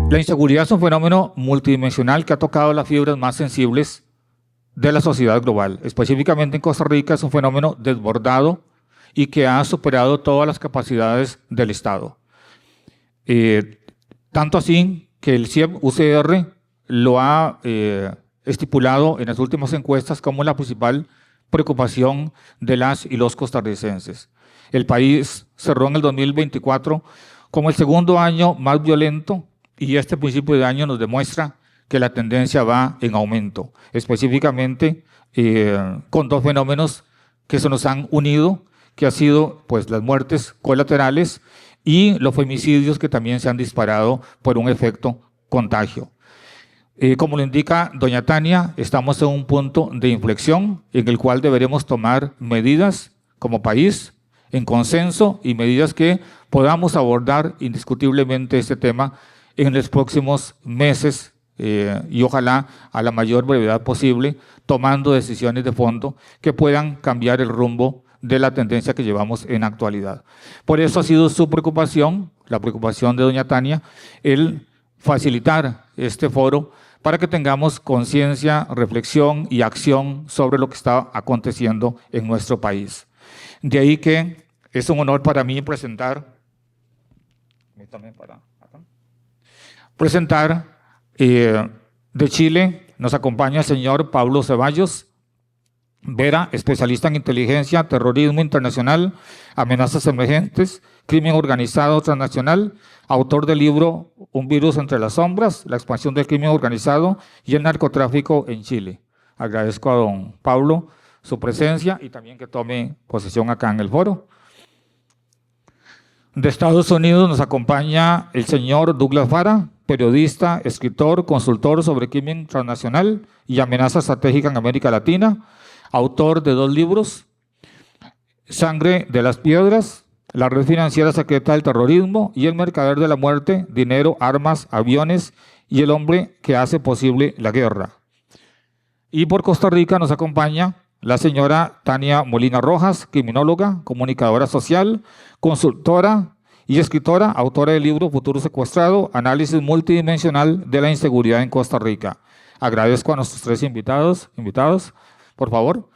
La inseguridad es un fenómeno multidimensional que ha tocado las fibras más sensibles de la sociedad global. Específicamente en Costa Rica es un fenómeno desbordado y que ha superado todas las capacidades del Estado. Tanto así que el CIEP-UCR lo ha estipulado en las últimas encuestas como la principal preocupación de las y los costarricenses. El país cerró en el 2024 como el segundo año más violento y este principio de año nos demuestra que la tendencia va en aumento, específicamente con dos fenómenos que se nos han unido, que han sido pues, las muertes colaterales y los femicidios que también se han disparado por un efecto contagio. Como lo indica doña Tania, estamos en un punto de inflexión en el cual deberemos tomar medidas como país en consenso y medidas que podamos abordar indiscutiblemente este tema en los próximos meses y ojalá a la mayor brevedad posible, tomando decisiones de fondo que puedan cambiar el rumbo de la tendencia que llevamos en la actualidad. Por eso ha sido su preocupación, la preocupación de doña Tania, el facilitar este foro para que tengamos conciencia, reflexión y acción sobre lo que está aconteciendo en nuestro país. De ahí que es un honor para mí presentar de Chile, nos acompaña el señor Pablo Ceballos Vera, especialista en inteligencia, terrorismo internacional, amenazas emergentes, crimen organizado transnacional, autor del libro Un virus entre las sombras, la expansión del crimen organizado y el narcotráfico en Chile. Agradezco a don Pablo su presencia y también que tome posesión acá en el foro. De Estados Unidos nos acompaña el señor Douglas Fara, periodista, escritor, consultor sobre crimen transnacional y amenaza estratégica en América Latina, autor de 2 libros, Sangre de las Piedras, la red financiera secreta del terrorismo y el mercader de la muerte, dinero, armas, aviones y el hombre que hace posible la guerra. Y por Costa Rica nos acompaña la señora Tania Molina Rojas, criminóloga, comunicadora social, consultora y escritora, autora del libro Futuro Secuestrado, análisis multidimensional de la inseguridad en Costa Rica. Agradezco a nuestros 3 invitados, por favor.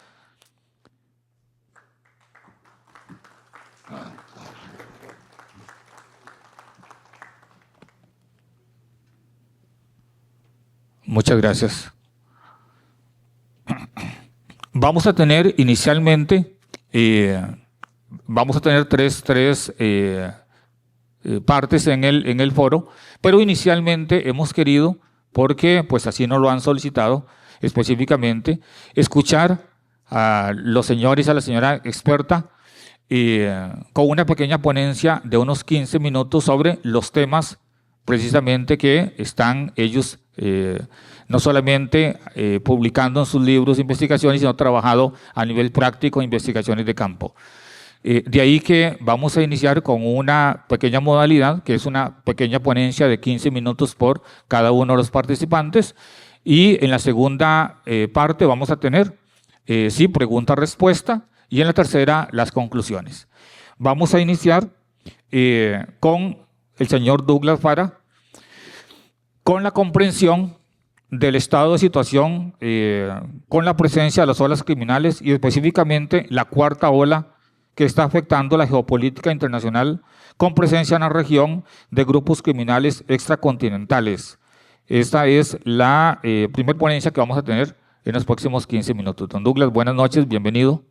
Muchas gracias. Vamos a tener inicialmente, tres partes en el foro, pero inicialmente hemos querido, porque pues así nos lo han solicitado específicamente, escuchar a los señores y a la señora experta con una pequeña ponencia de unos 15 minutos sobre los temas precisamente que están ellos no solamente publicando en sus libros de investigaciones, sino trabajado a nivel práctico en investigaciones de campo. De ahí que vamos a iniciar con una pequeña modalidad, que es una pequeña ponencia de 15 minutos por cada uno de los participantes, y en la segunda parte vamos a tener, pregunta-respuesta, y en la tercera, las conclusiones. Vamos a iniciar con el señor Douglas Fara, con la comprensión del estado de situación, con la presencia de las olas criminales y específicamente la cuarta ola que está afectando la geopolítica internacional, con presencia en la región de grupos criminales extracontinentales. Esta es la primera ponencia que vamos a tener en los próximos 15 minutos. Don Douglas, buenas noches, bienvenido.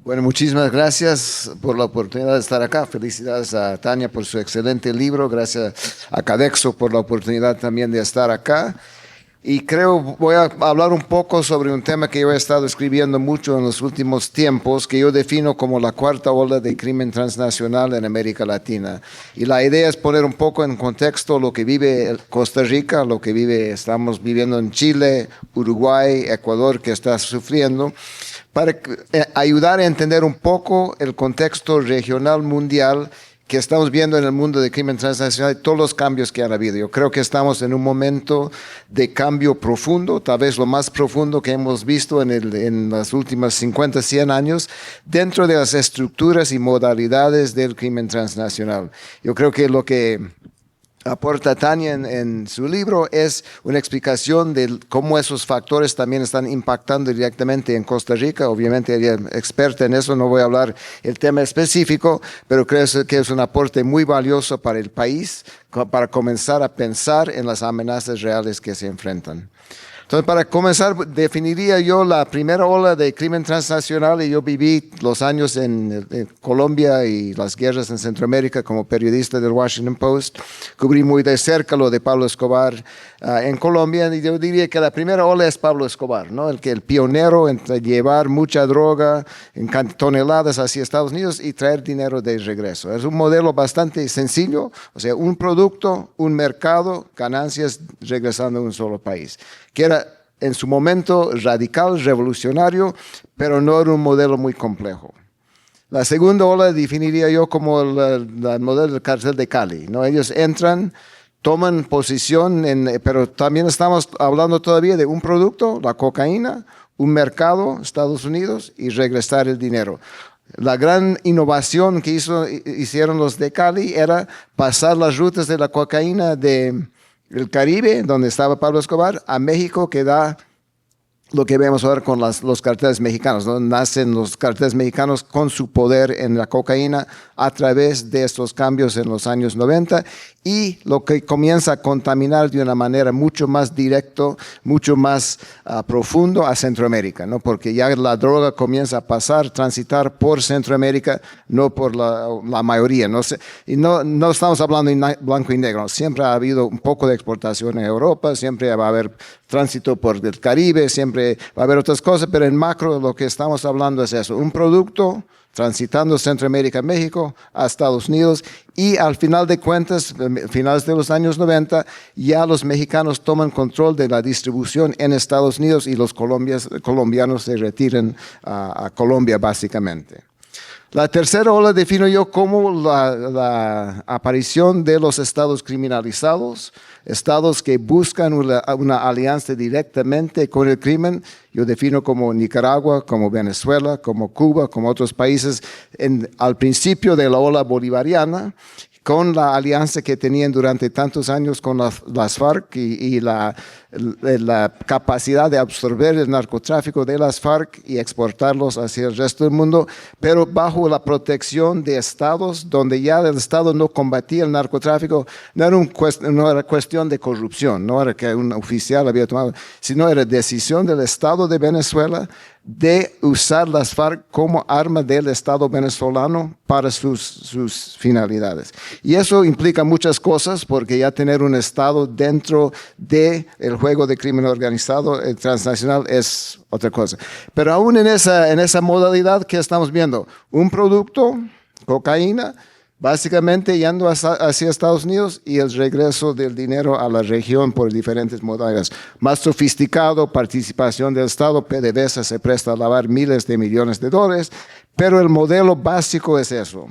Bueno, muchísimas gracias por la oportunidad de estar acá. Felicidades a Tania por su excelente libro. Gracias a Cadexo por la oportunidad también de estar acá. Y voy a hablar un poco sobre un tema que yo he estado escribiendo mucho en los últimos tiempos, que yo defino como la cuarta ola de crimen transnacional en América Latina. Y la idea es poner un poco en contexto lo que vive Costa Rica, lo que estamos viviendo en Chile, Uruguay, Ecuador, que está sufriendo, para ayudar a entender un poco el contexto regional mundial que estamos viendo en el mundo del crimen transnacional, todos los cambios que han habido. Yo creo que estamos en un momento de cambio profundo, tal vez lo más profundo que hemos visto en las últimas 50, 100 años, dentro de las estructuras y modalidades del crimen transnacional. Yo creo que lo que aporta Tania en su libro es una explicación de cómo esos factores también están impactando directamente en Costa Rica. Obviamente ella es experta en eso, no voy a hablar el tema específico, pero creo que es un aporte muy valioso para el país, para comenzar a pensar en las amenazas reales que se enfrentan. Entonces, para comenzar, definiría yo la primera ola de crimen transnacional, y yo viví los años en Colombia y las guerras en Centroamérica como periodista del Washington Post. Cubrí muy de cerca lo de Pablo Escobar en Colombia, y yo diría que la primera ola es Pablo Escobar, ¿no? El pionero en llevar mucha droga en toneladas hacia Estados Unidos y traer dinero de regreso. Es un modelo bastante sencillo, o sea, un producto, un mercado, ganancias regresando a un solo país, que era en su momento radical, revolucionario, pero no era un modelo muy complejo. La segunda ola definiría yo como el modelo del cartel de Cali, ¿no? Ellos entran, toman posición, pero también estamos hablando todavía de un producto, la cocaína, un mercado, Estados Unidos, y regresar el dinero. La gran innovación que hicieron los de Cali era pasar las rutas de la cocaína del Caribe, donde estaba Pablo Escobar, a México, que da lo que vemos ahora con los carteles mexicanos, ¿no? Nacen los carteles mexicanos con su poder en la cocaína a través de estos cambios en los años 90, y lo que comienza a contaminar de una manera mucho más directa, mucho más profundo a Centroamérica, ¿no? Porque ya la droga comienza a transitar por Centroamérica, no por la mayoría. No sé, y no estamos hablando en blanco y negro. Siempre ha habido un poco de exportación en Europa, siempre va a haber tránsito por el Caribe, siempre va a haber otras cosas, pero en macro lo que estamos hablando es eso, un producto transitando Centroamérica, México, a Estados Unidos, y al final de cuentas, finales de los años 90, ya los mexicanos toman control de la distribución en Estados Unidos y los colombianos se retiran a Colombia básicamente. La tercera ola defino yo como la aparición de los estados criminalizados, estados que buscan una alianza directamente con el crimen. Yo defino como Nicaragua, como Venezuela, como Cuba, como otros países al principio de la ola bolivariana, con la alianza que tenían durante tantos años con las FARC y la capacidad de absorber el narcotráfico de las FARC y exportarlos hacia el resto del mundo, pero bajo la protección de estados donde ya el Estado no combatía el narcotráfico. No era cuestión de corrupción, no era que un oficial había tomado, sino era decisión del Estado de Venezuela de usar las FARC como arma del Estado venezolano para sus finalidades. Y eso implica muchas cosas, porque ya tener un Estado dentro del juego de crimen organizado transnacional es otra cosa. Pero aún en esa modalidad que estamos viendo, un producto, cocaína, básicamente yendo hacia Estados Unidos, y el regreso del dinero a la región por diferentes modalidades. Más sofisticado, participación del Estado, PDVSA se presta a lavar miles de millones de dólares, pero el modelo básico es eso.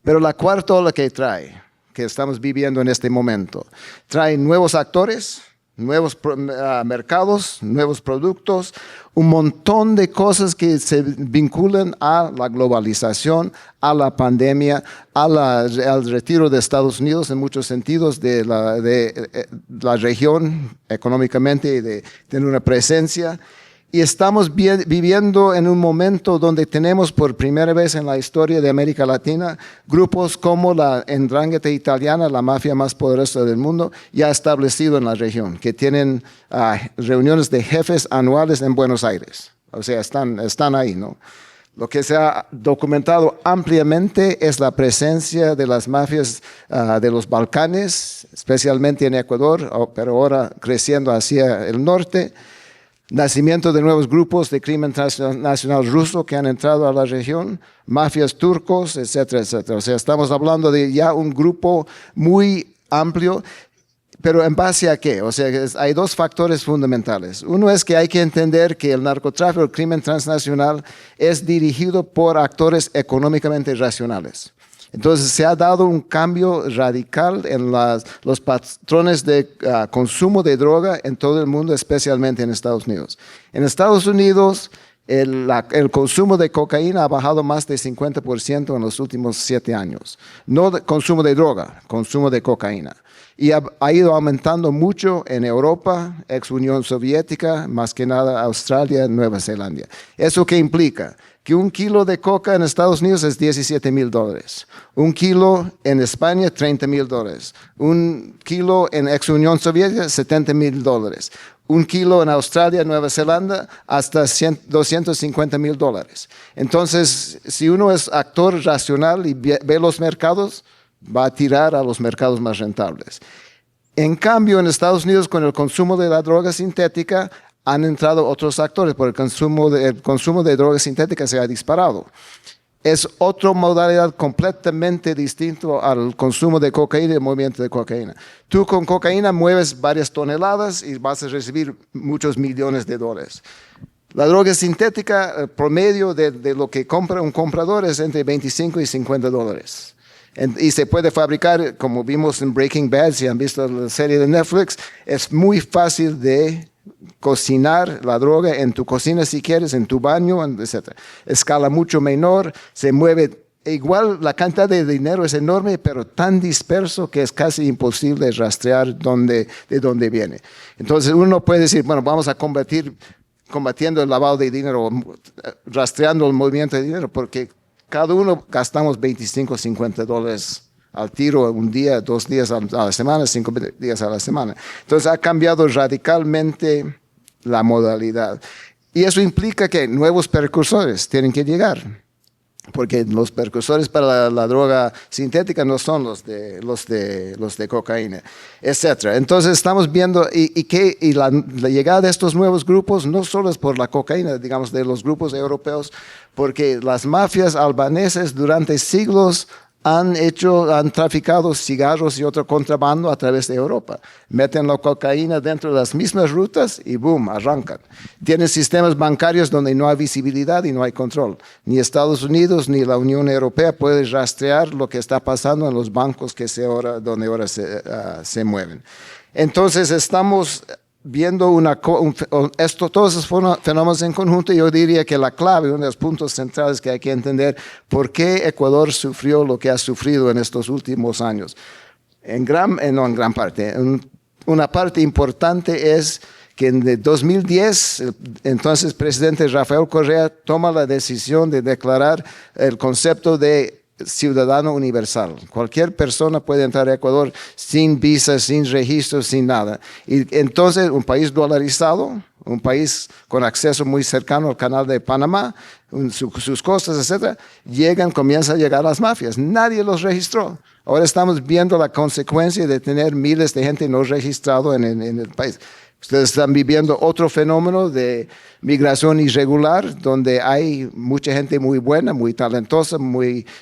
Pero la cuarta ola que estamos viviendo en este momento, trae nuevos actores, nuevos mercados, nuevos productos, un montón de cosas que se vinculan a la globalización, a la pandemia, al retiro de Estados Unidos en muchos sentidos de la región económicamente, y de tener una presencia. Y estamos viviendo en un momento donde tenemos por primera vez en la historia de América Latina grupos como la 'Ndrangheta italiana, la mafia más poderosa del mundo, ya establecido en la región, que tienen reuniones de jefes anuales en Buenos Aires. O sea, están ahí, ¿no? Lo que se ha documentado ampliamente es la presencia de las mafias de los Balcanes, especialmente en Ecuador, pero ahora creciendo hacia el norte. Nacimiento de nuevos grupos de crimen transnacional ruso que han entrado a la región, mafias turcos, etcétera, etcétera. O sea, estamos hablando de ya un grupo muy amplio, pero ¿en base a qué? O sea, hay dos factores fundamentales. Uno es que hay que entender que el narcotráfico, el crimen transnacional, es dirigido por actores económicamente racionales. Entonces se ha dado un cambio radical en los patrones de consumo de droga en todo el mundo, especialmente en Estados Unidos. En Estados Unidos, el consumo de cocaína ha bajado más de 50% en los últimos 7 años. No consumo de droga, consumo de cocaína. Y ha ido aumentando mucho en Europa, ex Unión Soviética, más que nada Australia, Nueva Zelanda. ¿Eso qué implica? Que un kilo de coca en Estados Unidos es $17,000. Un kilo en España, $30,000. Un kilo en ex Unión Soviética, $70,000. Un kilo en Australia, Nueva Zelanda, hasta $250,000. Entonces, si uno es actor racional y ve los mercados, va a tirar a los mercados más rentables. En cambio, en Estados Unidos, con el consumo de la droga sintética, han entrado otros actores, porque el consumo de droga sintética se ha disparado. Es otra modalidad completamente distinta al consumo de cocaína y el movimiento de cocaína. Tú con cocaína mueves varias toneladas y vas a recibir muchos millones de dólares. La droga sintética, el promedio de lo que compra un comprador es entre $25 y $50. Y se puede fabricar, como vimos en Breaking Bad, si han visto la serie de Netflix, es muy fácil de cocinar la droga en tu cocina si quieres, en tu baño, etc. Escala mucho menor, se mueve igual, la cantidad de dinero es enorme, pero tan disperso que es casi imposible rastrear de dónde viene. Entonces uno puede decir, bueno, vamos a combatiendo el lavado de dinero, rastreando el movimiento de dinero, porque cada uno gastamos $25, $50 al tiro, un día, 2 días a la semana, 5 días a la semana. Entonces ha cambiado radicalmente la modalidad. Y eso implica que nuevos precursores tienen que llegar, porque los precursores para la droga sintética no son los de cocaína, etc. Entonces estamos viendo y la llegada de estos nuevos grupos no solo es por la cocaína, digamos, de los grupos europeos, porque las mafias albanesas durante siglos han traficado cigarros y otro contrabando a través de Europa. Meten la cocaína dentro de las mismas rutas y boom, arrancan. Tienen sistemas bancarios donde no hay visibilidad y no hay control. Ni Estados Unidos ni la Unión Europea pueden rastrear lo que está pasando en los bancos donde ahora se mueven. Entonces estamos viendo todos esos fenómenos en conjunto. Yo diría que la clave, uno de los puntos centrales que hay que entender, por qué Ecuador sufrió lo que ha sufrido en estos últimos años. No en gran parte, una parte importante es que en 2010, el entonces presidente Rafael Correa toma la decisión de declarar el concepto de ciudadano universal. Cualquier persona puede entrar a Ecuador sin visa, sin registro, sin nada. Y entonces un país dolarizado, un país con acceso muy cercano al canal de Panamá, sus costas, etc., comienzan a llegar las mafias. Nadie los registró. Ahora estamos viendo la consecuencia de tener miles de gente no registrado en el país. Ustedes están viviendo otro fenómeno de migración irregular, donde hay mucha gente muy buena, muy talentosa,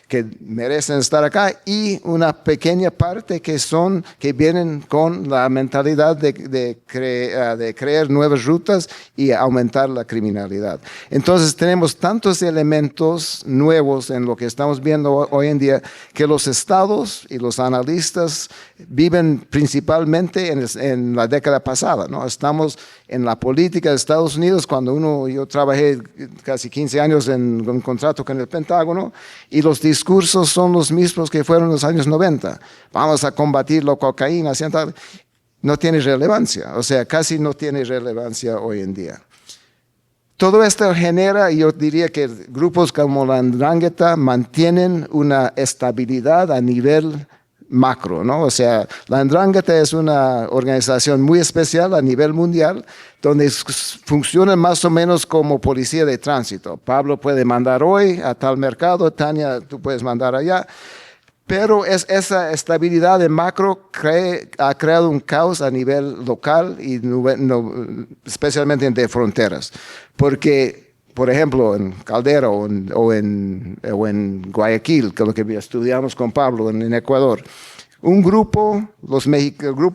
que merecen estar acá, y una pequeña parte que vienen con la mentalidad de crear nuevas rutas y aumentar la criminalidad. Entonces tenemos tantos elementos nuevos en lo que estamos viendo hoy en día, que los estados y los analistas viven principalmente en la década pasada, ¿no? Estamos en la política de Estados Unidos, yo trabajé casi 15 años en un contrato con el Pentágono, y los discursos son los mismos que fueron en los años 90. Vamos a combatir la cocaína, no tiene relevancia, o sea, casi no tiene relevancia hoy en día. Todo esto genera, yo diría que grupos como la Ndrangheta mantienen una estabilidad a nivel macro, ¿no? O sea, la Ndrangheta es una organización muy especial a nivel mundial, donde funciona más o menos como policía de tránsito. Pablo puede mandar hoy a tal mercado, Tania, tú puedes mandar allá, pero esa estabilidad de macro ha creado un caos a nivel local y especialmente de fronteras, porque por ejemplo, en Caldera o en Guayaquil, que es lo que estudiamos con Pablo en Ecuador, el grupo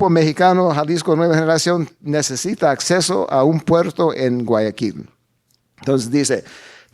mexicano Jalisco Nueva Generación necesita acceso a un puerto en Guayaquil. Entonces dice,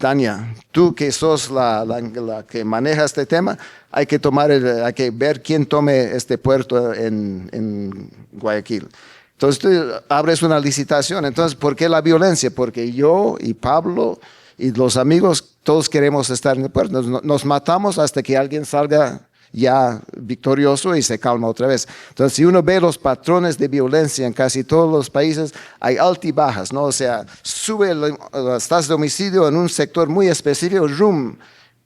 Tania, tú que sos la que maneja este tema, hay que ver quién tome este puerto en Guayaquil. Entonces tú abres una licitación. Entonces, ¿por qué la violencia? Porque yo y Pablo y los amigos, todos queremos estar en el puerto. Nos matamos hasta que alguien salga ya victorioso y se calma otra vez. Entonces, si uno ve los patrones de violencia en casi todos los países, hay altibajas, ¿no? O sea, sube las tasas de homicidio en un sector muy específico, rum,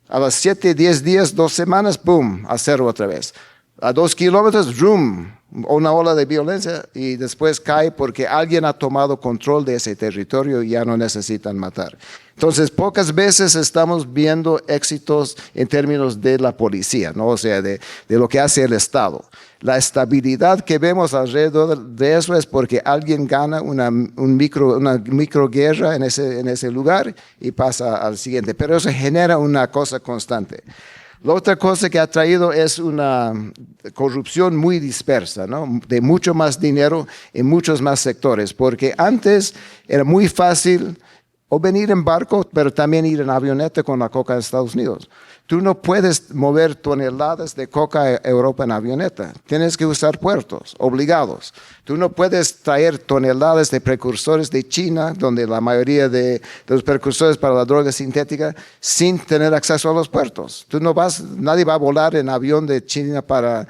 a las 7, 10 días, 2 semanas, boom, a cero otra vez. A 2 kilómetros, rum, una ola de violencia y después cae porque alguien ha tomado control de ese territorio y ya no necesitan matar. Entonces, pocas veces estamos viendo éxitos en términos de la policía, ¿no? O sea, de lo que hace el Estado. La estabilidad que vemos alrededor de eso es porque alguien gana una microguerra en ese lugar y pasa al siguiente. Pero eso genera una cosa constante. La otra cosa que ha traído es una corrupción muy dispersa, ¿no? De mucho más dinero en muchos más sectores, porque antes era muy fácil o venir en barco, pero también ir en avioneta con la coca de Estados Unidos. Tú no puedes mover toneladas de coca a Europa en avioneta. Tienes que usar puertos, obligados. Tú no puedes traer toneladas de precursores de China, donde la mayoría de los precursores para la droga sintética, sin tener acceso a los puertos. Nadie va a volar en avión de China para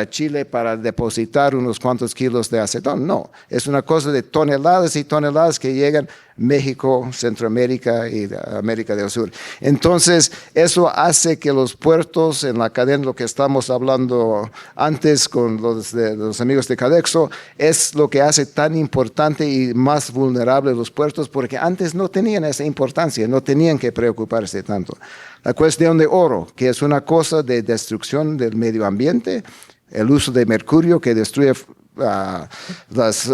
Chile para depositar unos cuantos kilos de acetón. No, es una cosa de toneladas y toneladas que llegan a México, Centroamérica y América del Sur. Entonces, eso hace que los puertos en la cadena, lo que estamos hablando antes con los amigos de Cadexo, es lo que hace tan importante y más vulnerable los puertos, porque antes no tenían esa importancia, no tenían que preocuparse tanto. La cuestión de oro, que es una cosa de destrucción del medio ambiente, el uso de mercurio que destruye las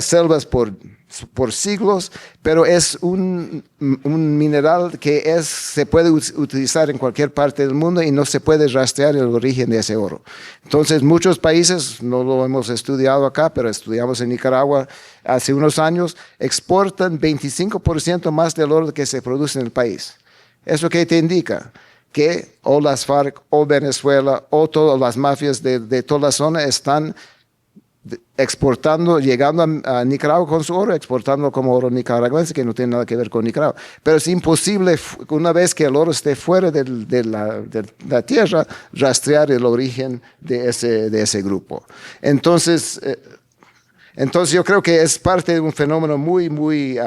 selvas por siglos, pero es un mineral que se puede utilizar en cualquier parte del mundo y no se puede rastrear el origen de ese oro. Entonces, muchos países, no lo hemos estudiado acá, pero estudiamos en Nicaragua hace unos años, exportan 25% más del oro que se produce en el país. ¿Eso qué te indica? Que o las FARC, o Venezuela, o todas las mafias de toda la zona están exportando, llegando a Nicaragua con su oro, exportando como oro nicaragüense, que no tiene nada que ver con Nicaragua. Pero es imposible, una vez que el oro esté fuera de la tierra, rastrear el origen de ese grupo. Entonces yo creo que es parte de un fenómeno muy, muy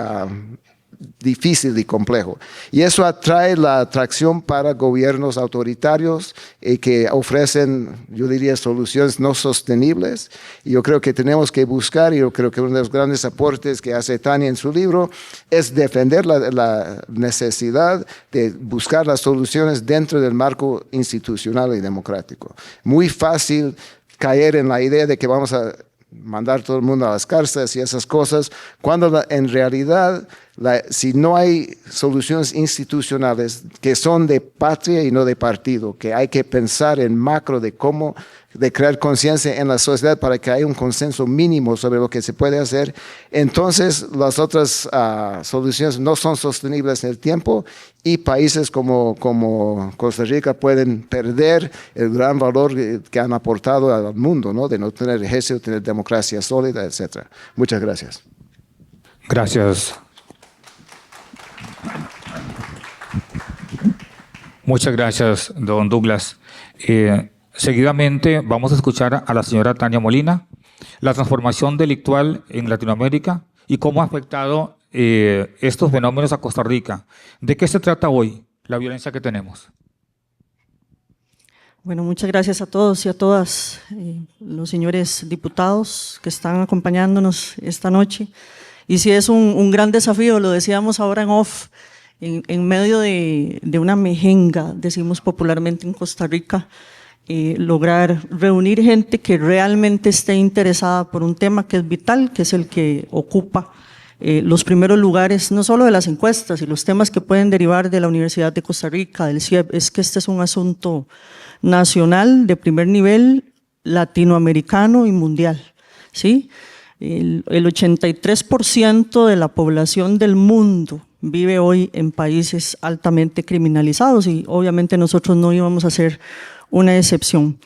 difícil y complejo. Y eso atrae la atracción para gobiernos autoritarios que ofrecen, yo diría, soluciones no sostenibles. Y yo creo que tenemos que buscar, y yo creo que uno de los grandes aportes que hace Tania en su libro es defender la necesidad de buscar las soluciones dentro del marco institucional y democrático. Muy fácil caer en la idea de que vamos a mandar todo el mundo a las cárceles y esas cosas, cuando en realidad, si no hay soluciones institucionales que son de patria y no de partido, que hay que pensar en macro de cómo de crear conciencia en la sociedad para que haya un consenso mínimo sobre lo que se puede hacer, entonces las otras soluciones no son sostenibles en el tiempo y países como Costa Rica pueden perder el gran valor que han aportado al mundo, ¿no? De no tener ejército, tener democracia sólida, etc. Muchas gracias. Gracias. Muchas gracias, don Douglas. Seguidamente vamos a escuchar a la señora Tania Molina, la transformación delictual en Latinoamérica y cómo ha afectado estos fenómenos a Costa Rica. ¿De qué se trata hoy la violencia que tenemos? Bueno, muchas gracias a todos y a todas los señores diputados que están acompañándonos esta noche. Y sí es un gran desafío, lo decíamos ahora en off, en medio de una mejenga, decimos popularmente en Costa Rica, lograr reunir gente que realmente esté interesada por un tema que es vital, que es el que ocupa los primeros lugares, no solo de las encuestas y los temas que pueden derivar de la Universidad de Costa Rica, del CIEP, es que este es un asunto nacional de primer nivel, latinoamericano y mundial, ¿sí? El 83% de la población del mundo vive hoy en países altamente criminalizados y obviamente nosotros no íbamos a ser una excepción.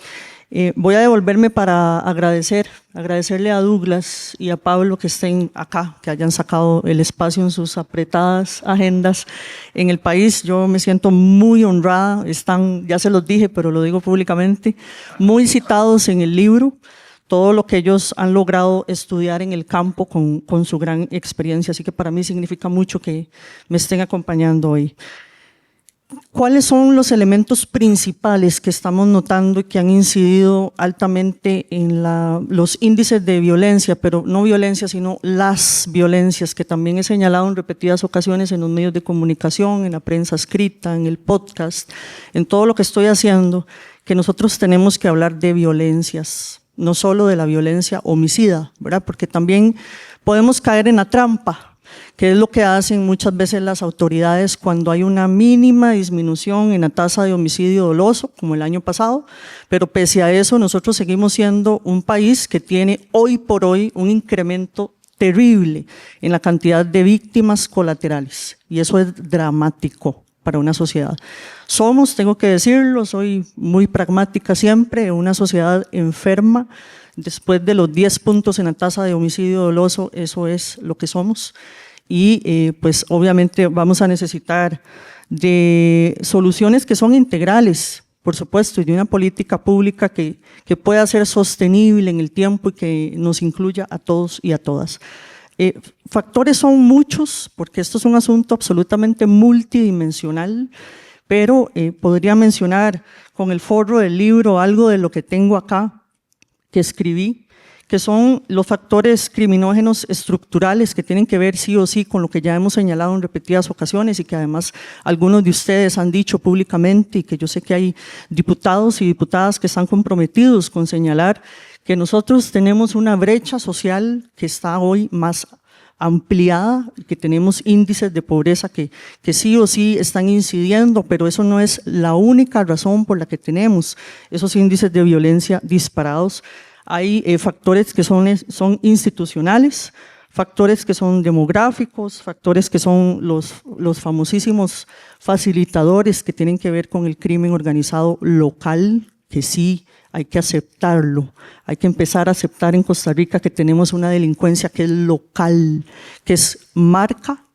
Voy a devolverme para agradecerle a Douglas y a Pablo que estén acá, que hayan sacado el espacio en sus apretadas agendas en el país. Yo me siento muy honrada, están, ya se los dije, pero lo digo públicamente, muy citados en el libro, todo lo que ellos han logrado estudiar en el campo con su gran experiencia, así que para mí significa mucho que me estén acompañando hoy. ¿Cuáles son los elementos principales que estamos notando y que han incidido altamente en los índices de violencia, pero no violencia, sino las violencias, que también he señalado en repetidas ocasiones en los medios de comunicación, en la prensa escrita, en el podcast, en todo lo que estoy haciendo, que nosotros tenemos que hablar de violencias, no solo de la violencia homicida, ¿verdad? Porque también podemos caer en la trampa, que es lo que hacen muchas veces las autoridades cuando hay una mínima disminución en la tasa de homicidio doloso, como el año pasado, pero pese a eso nosotros seguimos siendo un país que tiene hoy por hoy un incremento terrible en la cantidad de víctimas colaterales, y eso es dramático para una sociedad. Somos, tengo que decirlo, soy muy pragmática siempre, una sociedad enferma. Después de los 10 puntos en la tasa de homicidio doloso, eso es lo que somos. Y pues obviamente vamos a necesitar de soluciones que son integrales, por supuesto, y de una política pública que pueda ser sostenible en el tiempo y que nos incluya a todos y a todas. Factores son muchos, porque esto es un asunto absolutamente multidimensional, pero podría mencionar con el forro del libro algo de lo que tengo acá, que escribí, que son los factores criminógenos estructurales que tienen que ver sí o sí con lo que ya hemos señalado en repetidas ocasiones y que además algunos de ustedes han dicho públicamente, y que yo sé que hay diputados y diputadas que están comprometidos con señalar que nosotros tenemos una brecha social que está hoy más ampliada, que tenemos índices de pobreza que sí o sí están incidiendo, pero eso no es la única razón por la que tenemos esos índices de violencia disparados. Hay factores que son institucionales, factores que son demográficos, factores que son los famosísimos facilitadores que tienen que ver con el crimen organizado local, que sí hay que aceptarlo, hay que empezar a aceptar en Costa Rica que tenemos una delincuencia que es local, que es marca,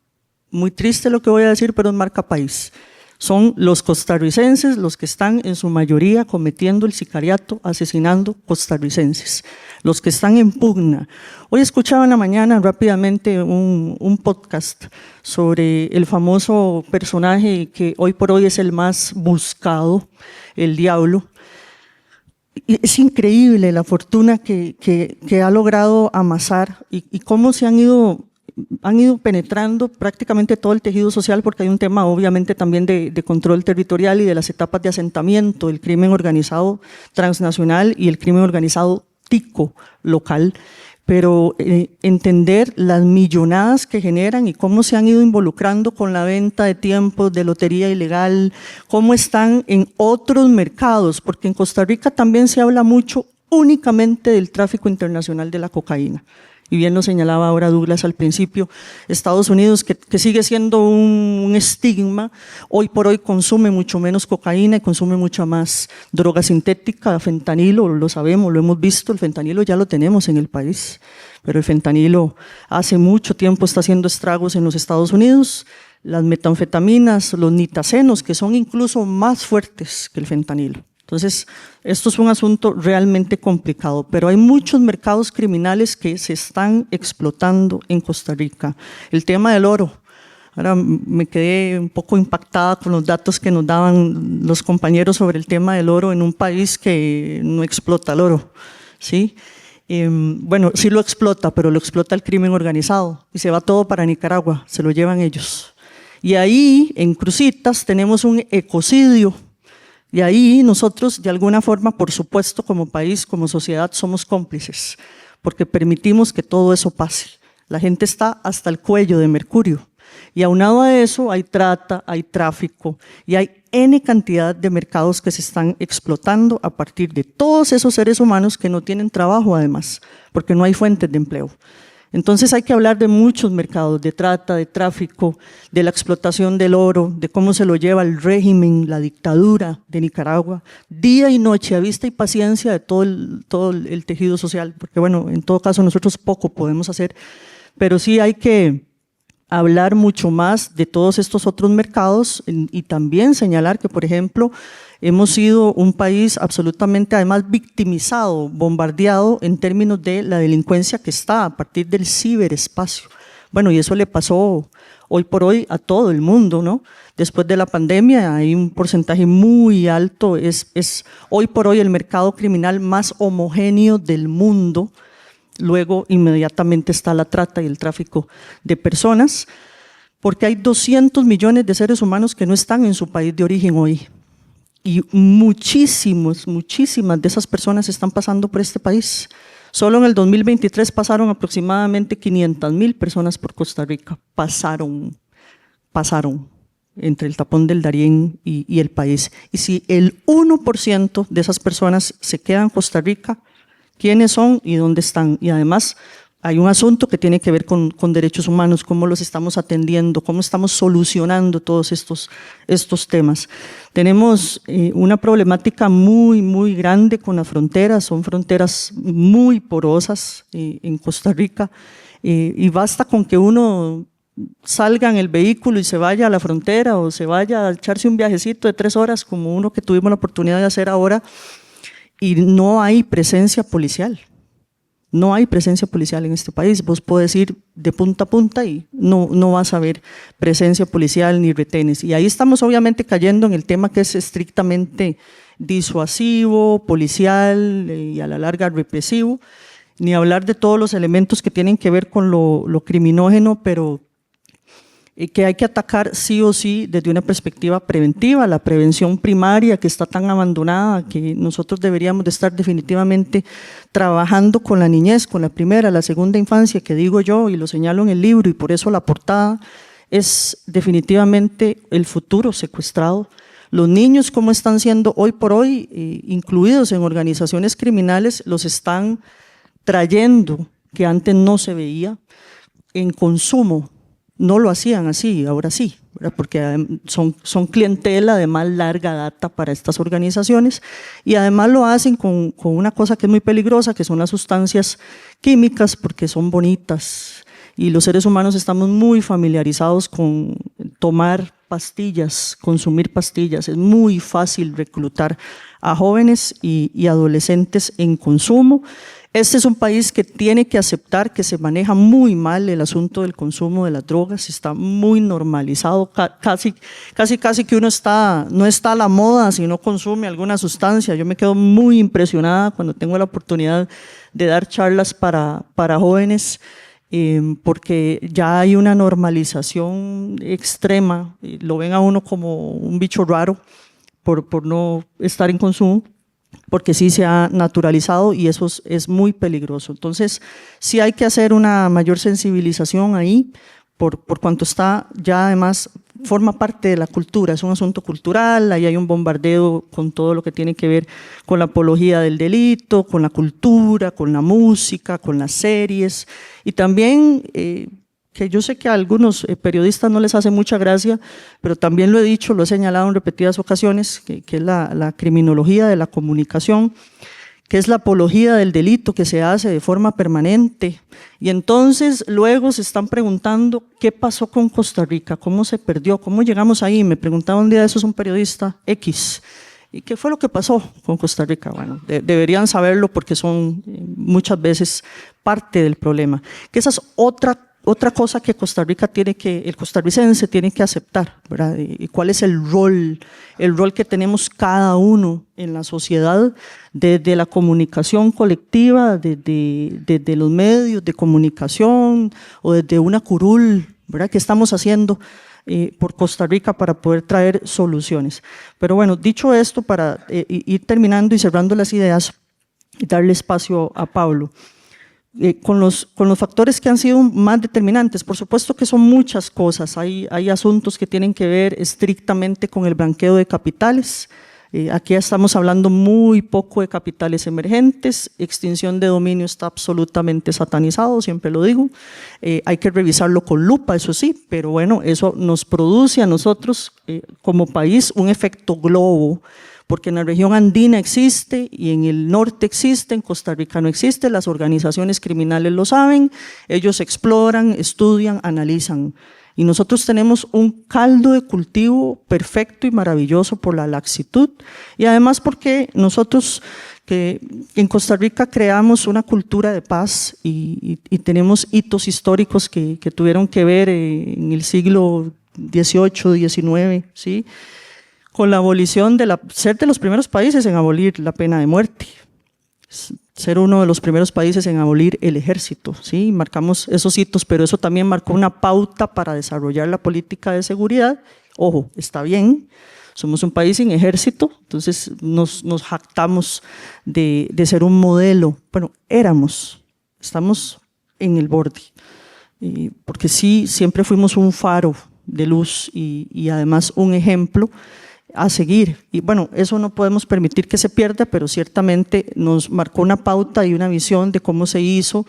muy triste lo que voy a decir, pero es marca país. Son los costarricenses los que están en su mayoría cometiendo el sicariato, asesinando costarricenses, los que están en pugna. Hoy escuchaba en la mañana rápidamente un podcast sobre el famoso personaje que hoy por hoy es el más buscado, el Diablo. Es increíble la fortuna que ha logrado amasar y cómo se han ido penetrando prácticamente todo el tejido social, porque hay un tema obviamente también de control territorial y de las etapas de asentamiento, el crimen organizado transnacional y el crimen organizado tico local, pero entender las millonadas que generan y cómo se han ido involucrando con la venta de tiempos, de lotería ilegal, cómo están en otros mercados, porque en Costa Rica también se habla mucho únicamente del tráfico internacional de la cocaína. Y bien lo señalaba ahora Douglas al principio, Estados Unidos, que sigue siendo un estigma, hoy por hoy consume mucho menos cocaína y consume mucha más droga sintética, fentanilo, lo sabemos, lo hemos visto, el fentanilo ya lo tenemos en el país, pero el fentanilo hace mucho tiempo está haciendo estragos en los Estados Unidos, las metanfetaminas, los nitazenos, que son incluso más fuertes que el fentanilo. Entonces, esto es un asunto realmente complicado, pero hay muchos mercados criminales que se están explotando en Costa Rica. El tema del oro. Ahora me quedé un poco impactada con los datos que nos daban los compañeros sobre el tema del oro en un país que no explota el oro, ¿sí? Bueno, sí lo explota, pero lo explota el crimen organizado y se va todo para Nicaragua, se lo llevan ellos. Y ahí, en Cruzitas, tenemos un ecocidio. Y ahí nosotros, de alguna forma, por supuesto, como país, como sociedad, somos cómplices, porque permitimos que todo eso pase. La gente está hasta el cuello de mercurio. Y aunado a eso, hay trata, hay tráfico, y hay N cantidad de mercados que se están explotando a partir de todos esos seres humanos que no tienen trabajo, además, porque no hay fuentes de empleo. Entonces hay que hablar de muchos mercados, de trata, de tráfico, de la explotación del oro, de cómo se lo lleva el régimen, la dictadura de Nicaragua, día y noche, a vista y paciencia de todo el tejido social, porque bueno, en todo caso nosotros poco podemos hacer, pero sí hay que hablar mucho más de todos estos otros mercados y también señalar que, por ejemplo, hemos sido un país absolutamente, además, victimizado, bombardeado en términos de la delincuencia que está a partir del ciberespacio. Bueno, y eso le pasó hoy por hoy a todo el mundo, ¿no? Después de la pandemia hay un porcentaje muy alto, es hoy por hoy el mercado criminal más homogéneo del mundo. Luego, inmediatamente está la trata y el tráfico de personas, porque hay 200 millones de seres humanos que no están en su país de origen hoy. Y muchísimas de esas personas están pasando por este país. Solo en el 2023 pasaron aproximadamente 500,000 personas por Costa Rica. Pasaron entre el tapón del Darién y el país. Y si el 1% de esas personas se quedan en Costa Rica, ¿quiénes son y dónde están? Y además hay un asunto que tiene que ver con derechos humanos, cómo los estamos atendiendo, cómo estamos solucionando todos estos temas. Tenemos una problemática muy grande con las fronteras, son fronteras muy porosas en Costa Rica, y basta con que uno salga en el vehículo y se vaya a la frontera o se vaya a echarse un viajecito de 3 horas como uno que tuvimos la oportunidad de hacer ahora, y no hay presencia policial. No hay presencia policial en este país. Vos podés ir de punta a punta y no vas a ver presencia policial ni retenes. Y ahí estamos obviamente cayendo en el tema que es estrictamente disuasivo, policial y a la larga represivo, ni hablar de todos los elementos que tienen que ver con lo criminógeno, pero que hay que atacar sí o sí desde una perspectiva preventiva, la prevención primaria que está tan abandonada, que nosotros deberíamos de estar definitivamente trabajando con la niñez, con la primera, la segunda infancia, que digo yo y lo señalo en el libro, y por eso la portada es definitivamente el futuro secuestrado. Los niños, como están siendo hoy por hoy incluidos en organizaciones criminales, los están trayendo, que antes no se veía, en consumo. No lo hacían así, ahora sí, ¿verdad? Porque son clientela de más larga data para estas organizaciones, y además lo hacen con una cosa que es muy peligrosa, que son las sustancias químicas, porque son bonitas, y los seres humanos estamos muy familiarizados con tomar pastillas, consumir pastillas. Es muy fácil reclutar a jóvenes y adolescentes en consumo. Este es un país que tiene que aceptar que se maneja muy mal el asunto del consumo de las drogas, está muy normalizado, casi que uno no está a la moda si no consume alguna sustancia. Yo me quedo muy impresionada cuando tengo la oportunidad de dar charlas para jóvenes, porque ya hay una normalización extrema, lo ven a uno como un bicho raro por no estar en consumo, porque sí se ha naturalizado, y eso es muy peligroso. Entonces, sí hay que hacer una mayor sensibilización ahí, por cuanto está ya además forma parte de la cultura, es un asunto cultural, ahí hay un bombardeo con todo lo que tiene que ver con la apología del delito, con la cultura, con la música, con las series, y también que yo sé que a algunos periodistas no les hace mucha gracia, pero también lo he dicho, lo he señalado en repetidas ocasiones, que es la criminología de la comunicación, que es la apología del delito que se hace de forma permanente. Y entonces luego se están preguntando qué pasó con Costa Rica, cómo se perdió, cómo llegamos ahí. Me preguntaba un día de eso un periodista X, ¿y qué fue lo que pasó con Costa Rica? Bueno, deberían saberlo porque son muchas veces parte del problema. Que esa es otra cosa que el costarricense tiene que aceptar, ¿verdad? Y cuál es el rol que tenemos cada uno en la sociedad, desde la comunicación colectiva, desde los medios de comunicación o desde una curul, ¿verdad? ¿Qué estamos haciendo por Costa Rica para poder traer soluciones? Pero bueno, dicho esto, para ir terminando y cerrando las ideas y darle espacio a Pablo, con los factores que han sido más determinantes, por supuesto que son muchas cosas, hay asuntos que tienen que ver estrictamente con el blanqueo de capitales, Aquí estamos hablando muy poco de capitales emergentes, extinción de dominio está absolutamente satanizado, siempre lo digo. Hay que revisarlo con lupa, eso sí, pero bueno, eso nos produce a nosotros como país un efecto globo, porque en la región andina existe y en el norte existe, en Costa Rica no existe, las organizaciones criminales lo saben, ellos exploran, estudian, analizan. Y nosotros tenemos un caldo de cultivo perfecto y maravilloso por la laxitud y además porque nosotros que en Costa Rica creamos una cultura de paz y tenemos hitos históricos que tuvieron que ver en el siglo XVIII, XIX, ¿sí? Con la abolición ser de los primeros países en abolir la pena de muerte, ser uno de los primeros países en abolir el ejército, ¿sí? Marcamos esos hitos, pero eso también marcó una pauta para desarrollar la política de seguridad. Ojo, está bien, somos un país sin ejército, entonces nos jactamos de ser un modelo. Bueno, estamos en el borde, porque sí, siempre fuimos un faro de luz y además un ejemplo a seguir. Y bueno, eso no podemos permitir que se pierda, pero ciertamente nos marcó una pauta y una visión de cómo se hizo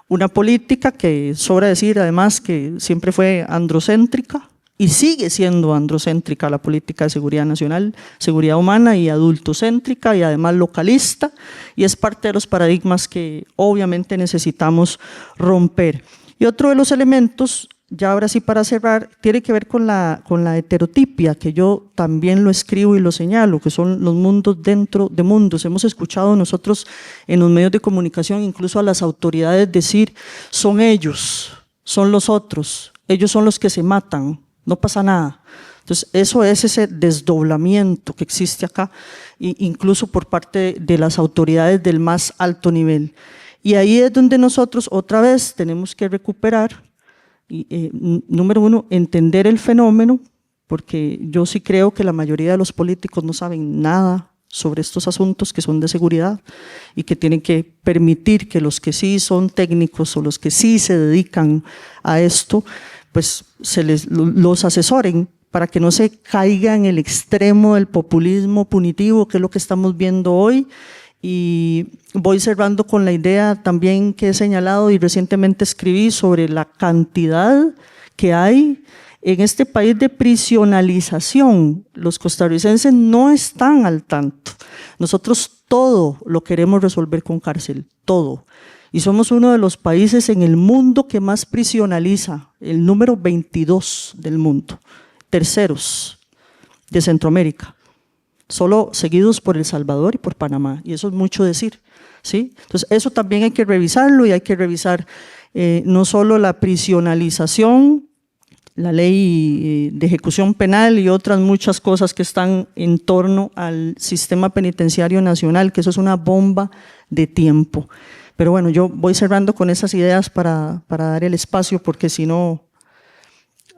una política que, sobra decir además, que siempre fue androcéntrica y sigue siendo androcéntrica la política de seguridad nacional, seguridad humana y adultocéntrica y además localista, y es parte de los paradigmas que obviamente necesitamos romper. Y otro de los elementos, ya ahora sí para cerrar, tiene que ver con la heterotipia, que yo también lo escribo y lo señalo, que son los mundos dentro de mundos. Hemos escuchado nosotros en los medios de comunicación, incluso a las autoridades decir, son ellos, son los otros, ellos son los que se matan, no pasa nada. Entonces eso es ese desdoblamiento que existe acá, incluso por parte de las autoridades del más alto nivel. Y ahí es donde nosotros otra vez tenemos que recuperar, número uno, entender el fenómeno, porque yo sí creo que la mayoría de los políticos no saben nada sobre estos asuntos que son de seguridad y que tienen que permitir que los que sí son técnicos o los que sí se dedican a esto, pues los asesoren para que no se caiga en el extremo del populismo punitivo, que es lo que estamos viendo hoy. Y voy cerrando con la idea también que he señalado y recientemente escribí sobre la cantidad que hay en este país de prisionalización. Los costarricenses no están al tanto. Nosotros todo lo queremos resolver con cárcel, todo. Y somos uno de los países en el mundo que más prisionaliza, el número 22 del mundo, terceros de Centroamérica. Solo seguidos por El Salvador y por Panamá, y eso es mucho decir, ¿sí? Entonces eso también hay que revisarlo y hay que revisar no solo la prisionalización, la ley de ejecución penal y otras muchas cosas que están en torno al sistema penitenciario nacional, que eso es una bomba de tiempo. Pero bueno, yo voy cerrando con esas ideas para dar el espacio, porque si no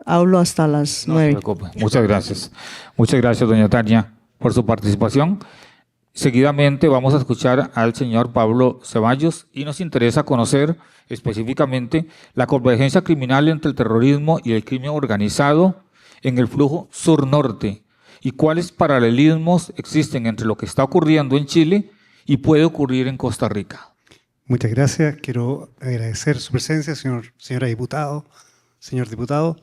hablo hasta las 9. No se preocupe. Muchas gracias. Muchas gracias, doña Tania, por su participación. Seguidamente vamos a escuchar al señor Pablo Ceballos y nos interesa conocer específicamente la convergencia criminal entre el terrorismo y el crimen organizado en el flujo sur-norte y cuáles paralelismos existen entre lo que está ocurriendo en Chile y puede ocurrir en Costa Rica. Muchas gracias. Quiero agradecer su presencia, señora diputado, señor diputado,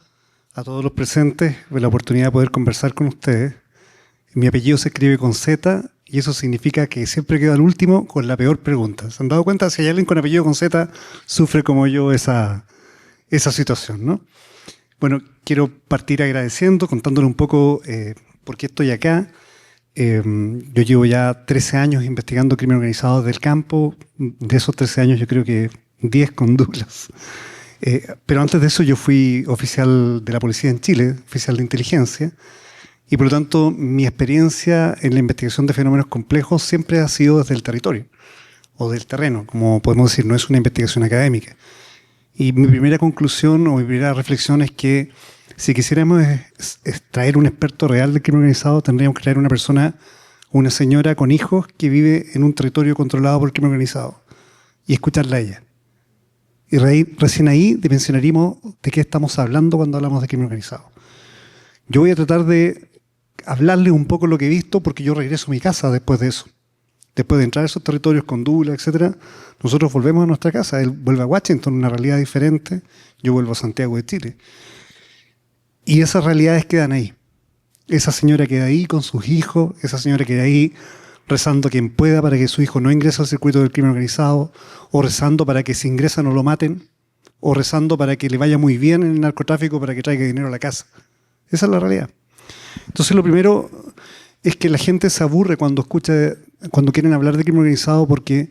a todos los presentes por la oportunidad de poder conversar con ustedes. Mi apellido se escribe con Z y eso significa que siempre quedo al último con la peor pregunta. ¿Se han dado cuenta? Si hay alguien con apellido con Z, sufre como yo esa situación, ¿no? Bueno, quiero partir agradeciendo, contándole un poco por qué estoy acá. Yo llevo ya 13 años investigando crimen organizado del campo. De esos 13 años yo creo que 10 con Douglas. Pero antes de eso yo fui oficial de la policía en Chile, oficial de inteligencia. Y por lo tanto, mi experiencia en la investigación de fenómenos complejos siempre ha sido desde el territorio o del terreno, como podemos decir, no es una investigación académica. Y mi primera conclusión o mi primera reflexión es que si quisiéramos traer un experto real del crimen organizado, tendríamos que traer una persona, una señora con hijos que vive en un territorio controlado por el crimen organizado y escucharla a ella. Y recién ahí dimensionaríamos de qué estamos hablando cuando hablamos de crimen organizado. Yo voy a tratar de hablarles un poco lo que he visto, porque yo regreso a mi casa después de eso. Después de entrar a esos territorios con Dula, etc., nosotros volvemos a nuestra casa. Él vuelve a Washington, una realidad diferente. Yo vuelvo a Santiago de Chile. Y esas realidades quedan ahí. Esa señora queda ahí con sus hijos, esa señora queda ahí rezando quien pueda para que su hijo no ingrese al circuito del crimen organizado, o rezando para que si ingresa no lo maten, o rezando para que le vaya muy bien en el narcotráfico para que traiga dinero a la casa. Esa es la realidad. Entonces lo primero es que la gente se aburre cuando quieren hablar de crimen organizado, porque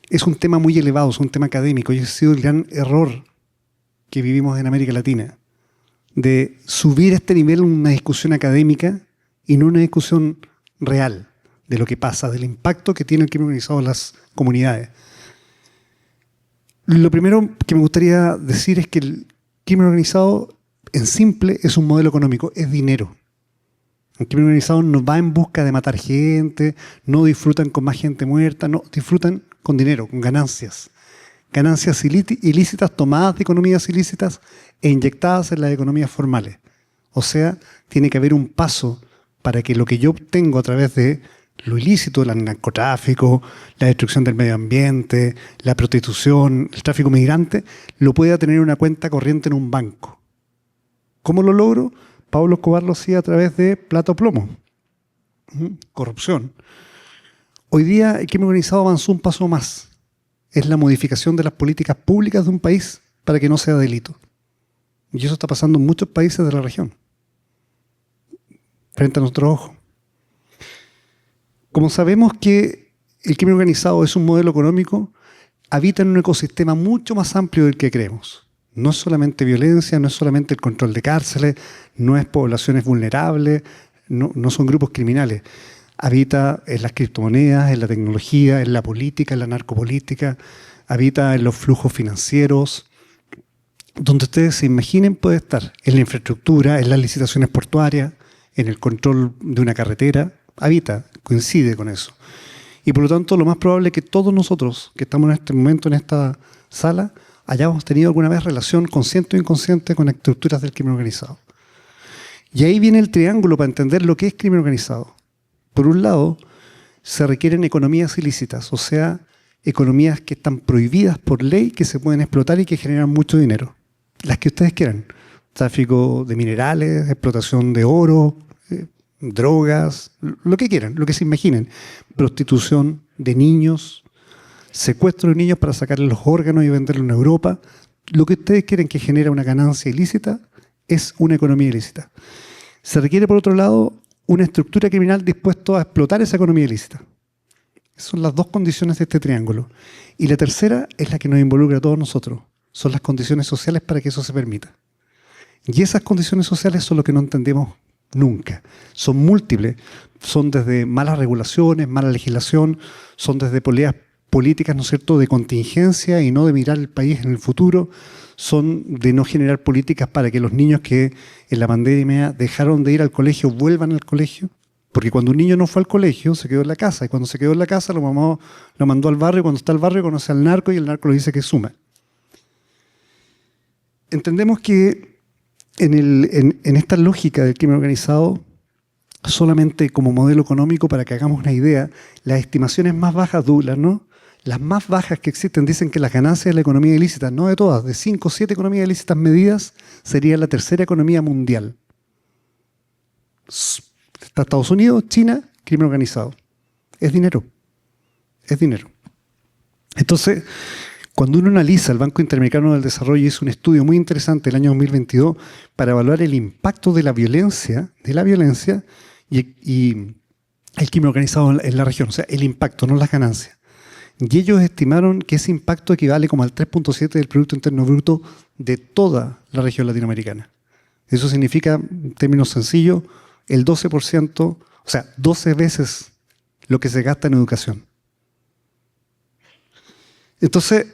es un tema muy elevado, es un tema académico, y ese ha sido el gran error que vivimos en América Latina, de subir a este nivel una discusión académica y no una discusión real de lo que pasa, del impacto que tiene el crimen organizado en las comunidades. Lo primero que me gustaría decir es que el crimen organizado, en simple, es un modelo económico, es dinero. El crimen organizado no va en busca de matar gente, no disfrutan con más gente muerta, no, disfrutan con dinero, con ganancias. Ganancias ilícitas tomadas de economías ilícitas e inyectadas en las economías formales. O sea, tiene que haber un paso para que lo que yo obtengo a través de lo ilícito, el narcotráfico, la destrucción del medio ambiente, la prostitución, el tráfico migrante, lo pueda tener en una cuenta corriente en un banco. ¿Cómo lo logro? Pablo Escobar lo hacía a través de plata o plomo, corrupción. Hoy día el crimen organizado avanzó un paso más. Es la modificación de las políticas públicas de un país para que no sea delito. Y eso está pasando en muchos países de la región, frente a nuestros ojos. Como sabemos que el crimen organizado es un modelo económico, habita en un ecosistema mucho más amplio del que creemos. No es solamente violencia, no es solamente el control de cárceles, no es poblaciones vulnerables, no son grupos criminales. Habita en las criptomonedas, en la tecnología, en la política, en la narcopolítica, habita en los flujos financieros. Donde ustedes se imaginen puede estar, en la infraestructura, en las licitaciones portuarias, en el control de una carretera, habita, coincide con eso. Y por lo tanto, lo más probable es que todos nosotros que estamos en este momento en esta sala hayamos tenido alguna vez relación consciente o inconsciente con estructuras del crimen organizado. Y ahí viene el triángulo para entender lo que es crimen organizado. Por un lado, se requieren economías ilícitas, o sea, economías que están prohibidas por ley, que se pueden explotar y que generan mucho dinero. Las que ustedes quieran. Tráfico de minerales, explotación de oro, drogas, lo que quieran, lo que se imaginen. Prostitución de niños, secuestro de niños para sacarles los órganos y venderlos en Europa. Lo que ustedes quieren que genera una ganancia ilícita es una economía ilícita. Se requiere, por otro lado, una estructura criminal dispuesta a explotar esa economía ilícita. Esas son las dos condiciones de este triángulo. Y la tercera es la que nos involucra a todos nosotros. Son las condiciones sociales para que eso se permita. Y esas condiciones sociales son lo que no entendemos nunca. Son múltiples. Son desde malas regulaciones, mala legislación, son desde políticas, ¿no es cierto?, de contingencia y no de mirar el país en el futuro. Son de no generar políticas para que los niños que en la pandemia dejaron de ir al colegio vuelvan al colegio. Porque cuando un niño no fue al colegio, se quedó en la casa. Y cuando se quedó en la casa, lo mandó al barrio. Y cuando está al barrio, conoce al narco y el narco le dice que suma. Entendemos que en esta lógica del crimen organizado, solamente como modelo económico, para que hagamos una idea, las estimaciones más bajas Douglas, ¿no? Las más bajas que existen dicen que las ganancias de la economía ilícita, no de todas, de 5 o 7 economías ilícitas medidas, sería la tercera economía mundial. Está Estados Unidos, China, crimen organizado. Es dinero. Es dinero. Entonces, cuando uno analiza, el Banco Interamericano del Desarrollo hizo un estudio muy interesante el año 2022 para evaluar el impacto de la violencia y el crimen organizado en la región, o sea, el impacto, no las ganancias. Y ellos estimaron que ese impacto equivale como al 3.7 del Producto Interno Bruto de toda la región latinoamericana. Eso significa, en términos sencillos, el 12%, o sea, 12 veces lo que se gasta en educación. Entonces,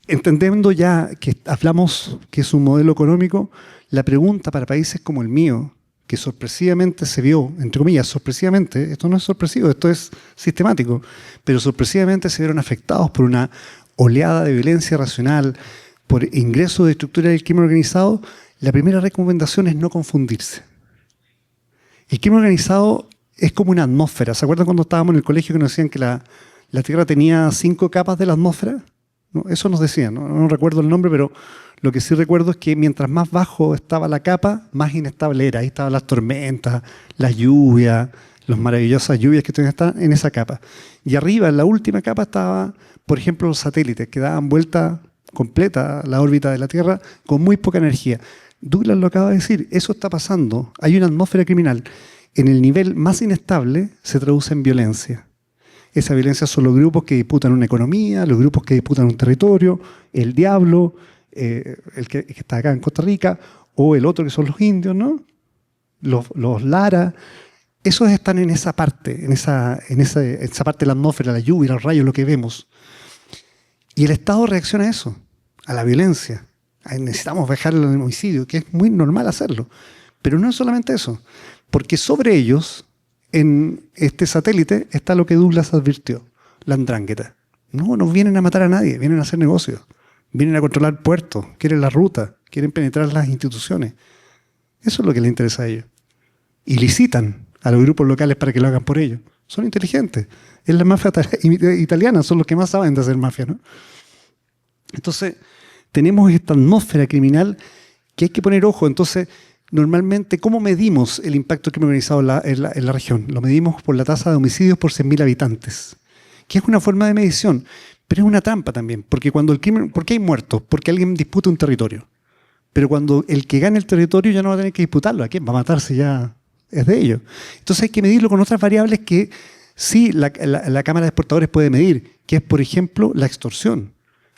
entendiendo ya que hablamos que es un modelo económico, la pregunta para países como el mío, que sorpresivamente se vio, entre comillas, sorpresivamente, esto no es sorpresivo, esto es sistemático, pero sorpresivamente se vieron afectados por una oleada de violencia irracional, por ingreso de estructuras del crimen organizado, la primera recomendación es no confundirse. El crimen organizado es como una atmósfera. ¿Se acuerdan cuando estábamos en el colegio que nos decían que la Tierra tenía 5 capas de la atmósfera? ¿No? Eso nos decían, ¿no? No recuerdo el nombre, pero lo que sí recuerdo es que mientras más bajo estaba la capa, más inestable era. Ahí estaban las tormentas, las lluvias, las maravillosas lluvias que están en esa capa. Y arriba, en la última capa, estaba, por ejemplo, los satélites que daban vuelta completa a la órbita de la Tierra con muy poca energía. Douglas lo acaba de decir, eso está pasando. Hay una atmósfera criminal. En el nivel más inestable se traduce en violencia. Esa violencia son los grupos que disputan una economía, los grupos que disputan un territorio, el diablo, el que está acá en Costa Rica, o el otro que son los indios, ¿no? Los Lara. Esos están en esa parte, en esa parte de la atmósfera, la lluvia, los rayos, lo que vemos. Y el Estado reacciona a eso, a la violencia. Necesitamos bajar el homicidio, que es muy normal hacerlo. Pero no es solamente eso, porque sobre ellos, en este satélite, está lo que Douglas advirtió, la andrángueta. No vienen a matar a nadie, vienen a hacer negocios, vienen a controlar puertos, quieren la ruta, quieren penetrar las instituciones. Eso es lo que les interesa a ellos. Y licitan a los grupos locales para que lo hagan por ellos. Son inteligentes. Es la mafia italiana, son los que más saben de hacer mafia, ¿no? Entonces, tenemos esta atmósfera criminal que hay que poner ojo. Entonces, normalmente, ¿cómo medimos el impacto del crimen organizado en la región? Lo medimos por la tasa de homicidios por 100.000 habitantes, que es una forma de medición, pero es una trampa también, porque cuando el crimen, ¿por qué hay muertos? Porque alguien disputa un territorio. Pero cuando el que gane el territorio ya no va a tener que disputarlo, ¿a quién va a matarse? Ya es de ellos. Entonces hay que medirlo con otras variables que sí la Cámara de Exportadores puede medir, que es, por ejemplo, la extorsión.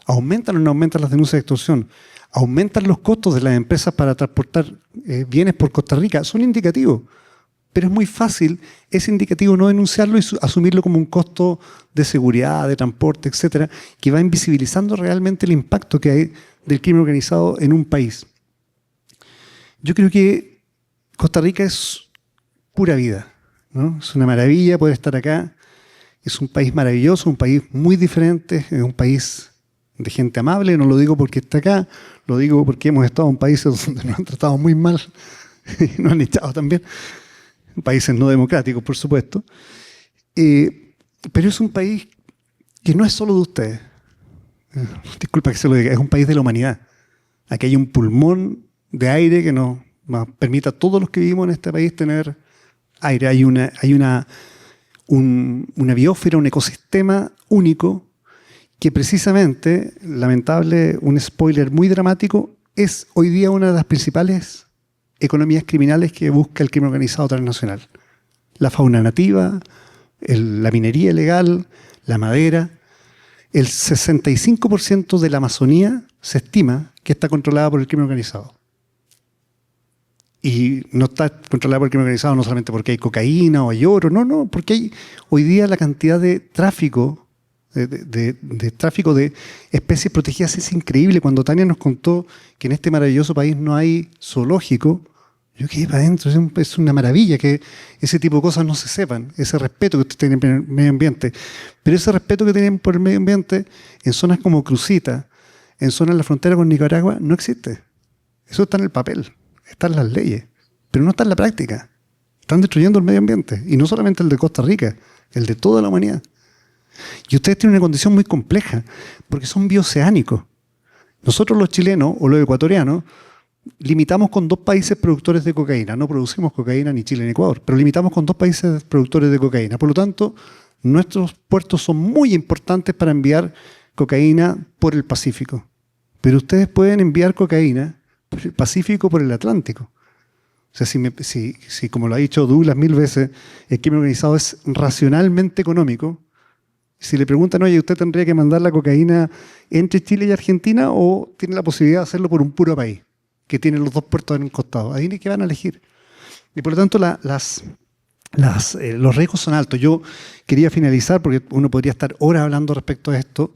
¿Aumentan o no aumentan las denuncias de extorsión? ¿Aumentan los costos de las empresas para transportar bienes por Costa Rica? Son indicativos. Pero es muy fácil ese indicativo no denunciarlo y asumirlo como un costo de seguridad, de transporte, etcétera, que va invisibilizando realmente el impacto que hay del crimen organizado en un país. Yo creo que Costa Rica es pura vida, ¿no? Es una maravilla poder estar acá. Es un país maravilloso, un país muy diferente, es un país de gente amable. No lo digo porque está acá, lo digo porque hemos estado en países donde nos han tratado muy mal y nos han echado también. Países no democráticos, por supuesto. Pero es un país que no es solo de ustedes. Disculpa que se lo diga, es un país de la humanidad. Aquí hay un pulmón de aire que nos permite a todos los que vivimos en este país tener aire. Hay una biosfera, un ecosistema único que precisamente, lamentable, un spoiler muy dramático, es hoy día una de las principales economías criminales que busca el crimen organizado transnacional. La fauna nativa, la minería ilegal, la madera. El 65% de la Amazonía se estima que está controlada por el crimen organizado. Y no está controlada por el crimen organizado no solamente porque hay cocaína o hay oro, no, porque hay hoy día la cantidad de tráfico, de tráfico de especies protegidas es increíble. Cuando Tania nos contó que en este maravilloso país no hay zoológico, yo quedé para adentro. Es una maravilla que ese tipo de cosas no se sepan, ese respeto que ustedes tienen por el medio ambiente. Pero ese respeto que tienen por el medio ambiente en zonas como Crucita, en zonas de la frontera con Nicaragua, no existe. Eso está en el papel, está en las leyes, pero no está en la práctica. Están destruyendo el medio ambiente, y no solamente el de Costa Rica, el de toda la humanidad. Y ustedes tienen una condición muy compleja, porque son bioceánicos. Nosotros los chilenos o los ecuatorianos limitamos con 2 países productores de cocaína. No producimos cocaína ni Chile ni Ecuador, pero limitamos con 2 países productores de cocaína. Por lo tanto, nuestros puertos son muy importantes para enviar cocaína por el Pacífico. Pero ustedes pueden enviar cocaína por el Pacífico, por el Atlántico. O sea, si como lo ha dicho Douglas 1000 veces, el crimen organizado es racionalmente económico. Si le preguntan, oye, ¿usted tendría que mandar la cocaína entre Chile y Argentina o tiene la posibilidad de hacerlo por un puro país que tiene los 2 puertos en el costado? Ahí ni que van a elegir. Y por lo tanto, los riesgos son altos. Yo quería finalizar, porque uno podría estar horas hablando respecto a esto,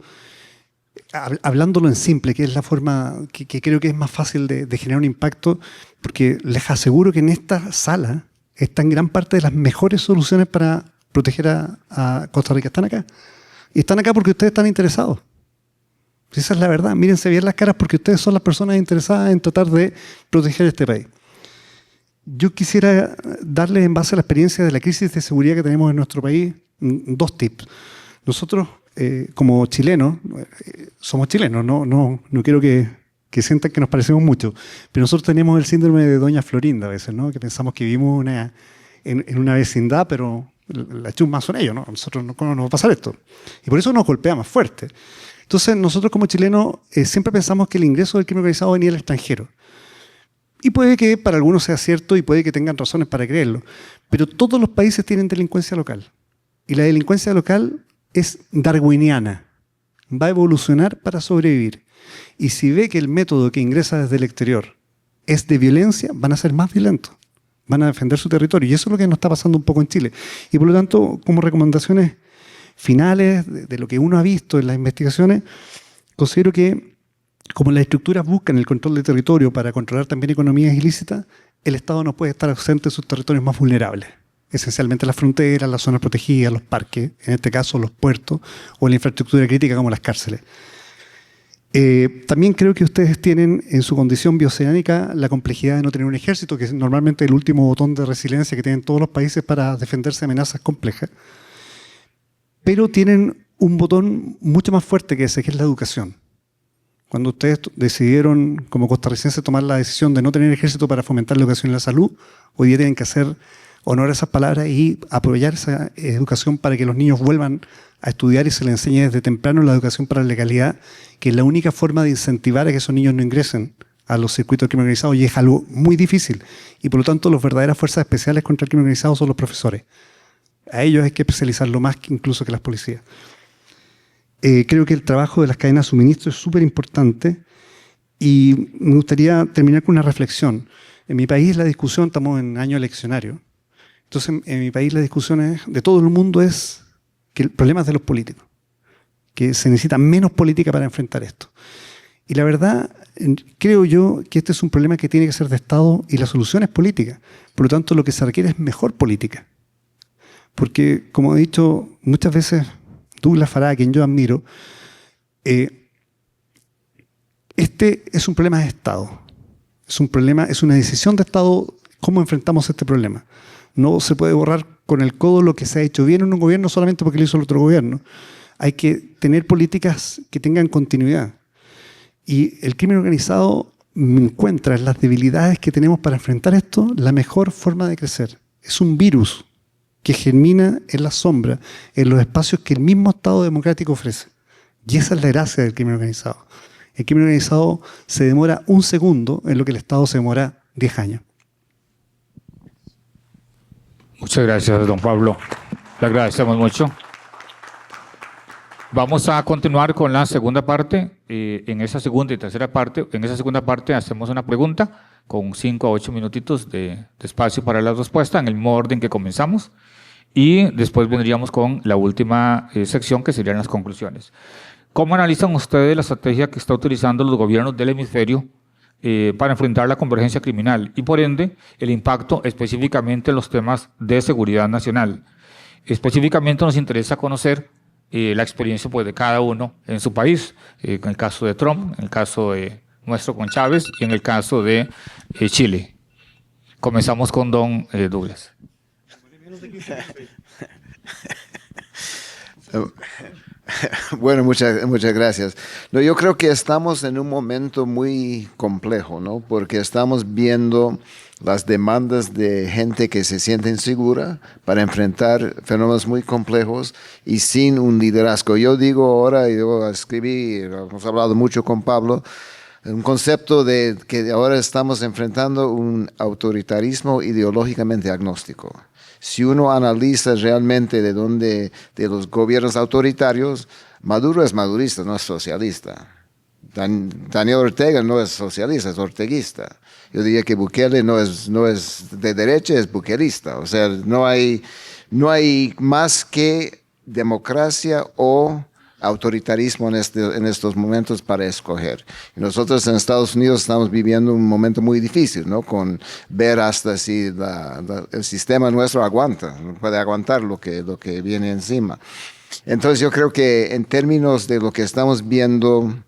hablándolo en simple, que es la forma que creo que es más fácil de generar un impacto, porque les aseguro que en esta sala están gran parte de las mejores soluciones para proteger a Costa Rica. Están acá. Y están acá porque ustedes están interesados. Esa es la verdad. Mírense bien las caras porque ustedes son las personas interesadas en tratar de proteger este país. yo quisiera darles, en base a la experiencia de la crisis de seguridad que tenemos en nuestro país, dos tips. Nosotros, como chilenos, somos chilenos, no quiero que sientan que nos parecemos mucho, pero nosotros tenemos el síndrome de Doña Florinda a veces, ¿no? Que pensamos que vivimos en una vecindad, pero la chusma son ellos, ¿no? A nosotros no nos va a pasar esto. Y por eso nos golpea más fuerte. Entonces, nosotros como chilenos siempre pensamos que el ingreso del crimen organizado venía del extranjero. Y puede que para algunos sea cierto y puede que tengan razones para creerlo. Pero todos los países tienen delincuencia local. Y la delincuencia local es darwiniana. Va a evolucionar para sobrevivir. Y si ve que el método que ingresa desde el exterior es de violencia, van a ser más violentos. Van a defender su territorio. Y eso es lo que nos está pasando un poco en Chile. Y por lo tanto, como recomendaciones finales de lo que uno ha visto en las investigaciones, considero que como las estructuras buscan el control del territorio para controlar también economías ilícitas, el Estado no puede estar ausente en sus territorios más vulnerables. Esencialmente las fronteras, las zonas protegidas, los parques, en este caso los puertos, o la infraestructura crítica como las cárceles. También creo que ustedes tienen en su condición bioceánica la complejidad de no tener un ejército, que es normalmente el último botón de resiliencia que tienen todos los países para defenderse de amenazas complejas. Pero tienen un botón mucho más fuerte que ese, que es la educación. Cuando ustedes decidieron, como costarricenses, tomar la decisión de no tener ejército para fomentar la educación y la salud, hoy día tienen que hacer honor a esas palabras y apoyar esa educación para que los niños vuelvan a estudiar y se les enseñe desde temprano la educación para la legalidad, que es la única forma de incentivar a que esos niños no ingresen a los circuitos criminalizados, y es algo muy difícil. Y por lo tanto, las verdaderas fuerzas especiales contra el crimen organizado son los profesores. A ellos hay que especializarlo más que incluso que las policías. Creo que el trabajo de las cadenas de suministro es súper importante y me gustaría terminar con una reflexión. En mi país la discusión, estamos en año eleccionario, entonces en mi país la discusión de todo el mundo es que el problema es de los políticos, que se necesita menos política para enfrentar esto. Y la verdad, creo yo que este es un problema que tiene que ser de Estado y la solución es política. Por lo tanto, lo que se requiere es mejor política. Porque, como he dicho muchas veces, Douglas Farah, a quien yo admiro, este es un problema de Estado. Es una decisión de Estado cómo enfrentamos este problema. No se puede borrar con el codo lo que se ha hecho bien en un gobierno solamente porque lo hizo el otro gobierno. Hay que tener políticas que tengan continuidad. Y el crimen organizado encuentra en las debilidades que tenemos para enfrentar esto la mejor forma de crecer. Es un virus que germina en la sombra, en los espacios que el mismo Estado democrático ofrece. Y esa es la gracia del crimen organizado. El crimen organizado se demora un segundo en lo que el Estado se demora 10 años. Muchas gracias, don Pablo. Le agradecemos mucho. Vamos a continuar con la segunda parte. En esa segunda y tercera parte, en esa segunda parte hacemos una pregunta con 5 a 8 minutitos de espacio para la respuesta en el mismo orden que comenzamos. Y después vendríamos con la última sección, que serían las conclusiones. ¿Cómo analizan ustedes la estrategia que está utilizando los gobiernos del hemisferio para enfrentar la convergencia criminal y, por ende, el impacto específicamente en los temas de seguridad nacional? Específicamente nos interesa conocer la experiencia pues, de cada uno en su país, en el caso de Trump, en el caso de nuestro con Chávez y en el caso de Chile. Comenzamos con don Douglas. Bueno, muchas gracias. No, yo creo que estamos en un momento muy complejo, ¿no? Porque estamos viendo las demandas de gente que se siente insegura para enfrentar fenómenos muy complejos y sin un liderazgo. Yo digo ahora, yo escribí, hemos hablado mucho con Pablo, un concepto de que ahora estamos enfrentando un autoritarismo ideológicamente agnóstico. Si uno analiza realmente de los gobiernos autoritarios, Maduro es madurista, no es socialista. Daniel Ortega no es socialista, es orteguista. Yo diría que Bukele no es de derecha, es bukelista. O sea, no hay más que democracia o autoritarismo en estos momentos para escoger. Y nosotros en Estados Unidos estamos viviendo un momento muy difícil, ¿no? Con ver hasta si el sistema nuestro aguanta, no puede aguantar lo que viene encima. Entonces yo creo que en términos de lo que estamos viendo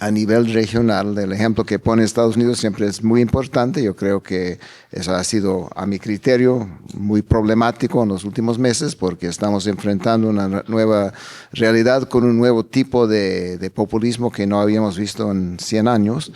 a nivel regional. El ejemplo que pone Estados Unidos siempre es muy importante. Yo creo que eso ha sido, a mi criterio, muy problemático en los últimos meses porque estamos enfrentando una nueva realidad con un nuevo tipo de populismo que no habíamos visto en 100 años.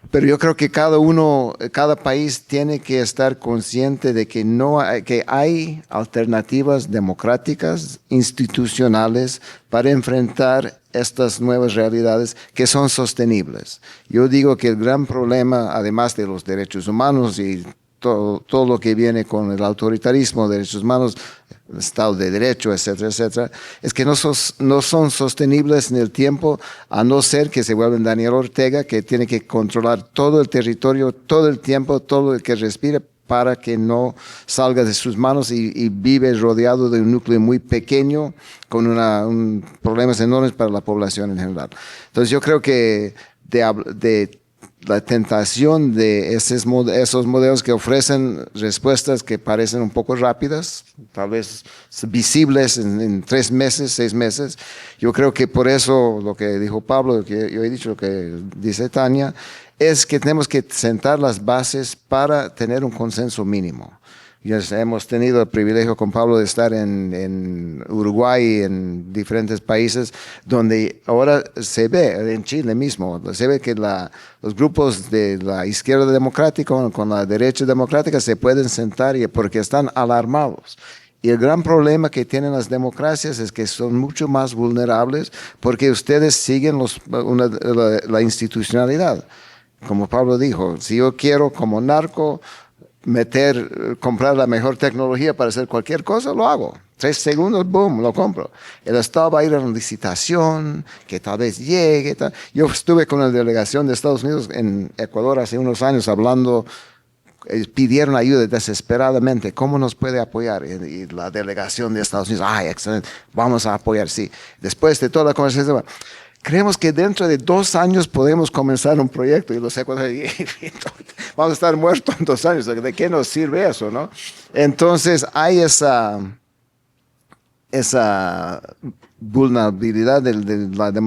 Pero yo creo que cada país tiene que estar consciente de que hay alternativas democráticas, institucionales, para enfrentar estas nuevas realidades que son sostenibles. Yo digo que el gran problema, además de los derechos humanos y todo lo que viene con el autoritarismo, derechos humanos, el Estado de Derecho, etcétera, etcétera, es que no son sostenibles en el tiempo, a no ser que se vuelvan Daniel Ortega, que tiene que controlar todo el territorio, todo el tiempo, todo el que respire, para que no salga de sus manos y vive rodeado de un núcleo muy pequeño con problemas enormes para la población en general. Entonces yo creo que de la tentación de esos modelos que ofrecen respuestas que parecen un poco rápidas, tal vez visibles en 3 meses, 6 meses. Yo creo que por eso lo que dijo Pablo, lo que yo he dicho, lo que dice Tania, es que tenemos que sentar las bases para tener un consenso mínimo. Ya hemos tenido el privilegio con Pablo de estar en Uruguay y en diferentes países donde ahora se ve, en Chile mismo, se ve que los grupos de la izquierda democrática con la derecha democrática se pueden sentar porque están alarmados. Y el gran problema que tienen las democracias es que son mucho más vulnerables porque ustedes siguen la institucionalidad. Como Pablo dijo, si yo quiero como narco comprar la mejor tecnología para hacer cualquier cosa, lo hago. 3 segundos, boom, lo compro. El Estado va a ir a una licitación que tal vez llegue. Yo estuve con la delegación de Estados Unidos en Ecuador hace unos años hablando, pidieron ayuda desesperadamente. ¿Cómo nos puede apoyar? Y la delegación de Estados Unidos, ¡ay, excelente! Vamos a apoyar, sí. Después de toda la conversación, creemos que dentro de 2 años podemos comenzar un proyecto. Y los ecuatorianos, vamos a estar muertos en 2 años. ¿De qué nos sirve eso, no? Entonces hay esa vulnerabilidad de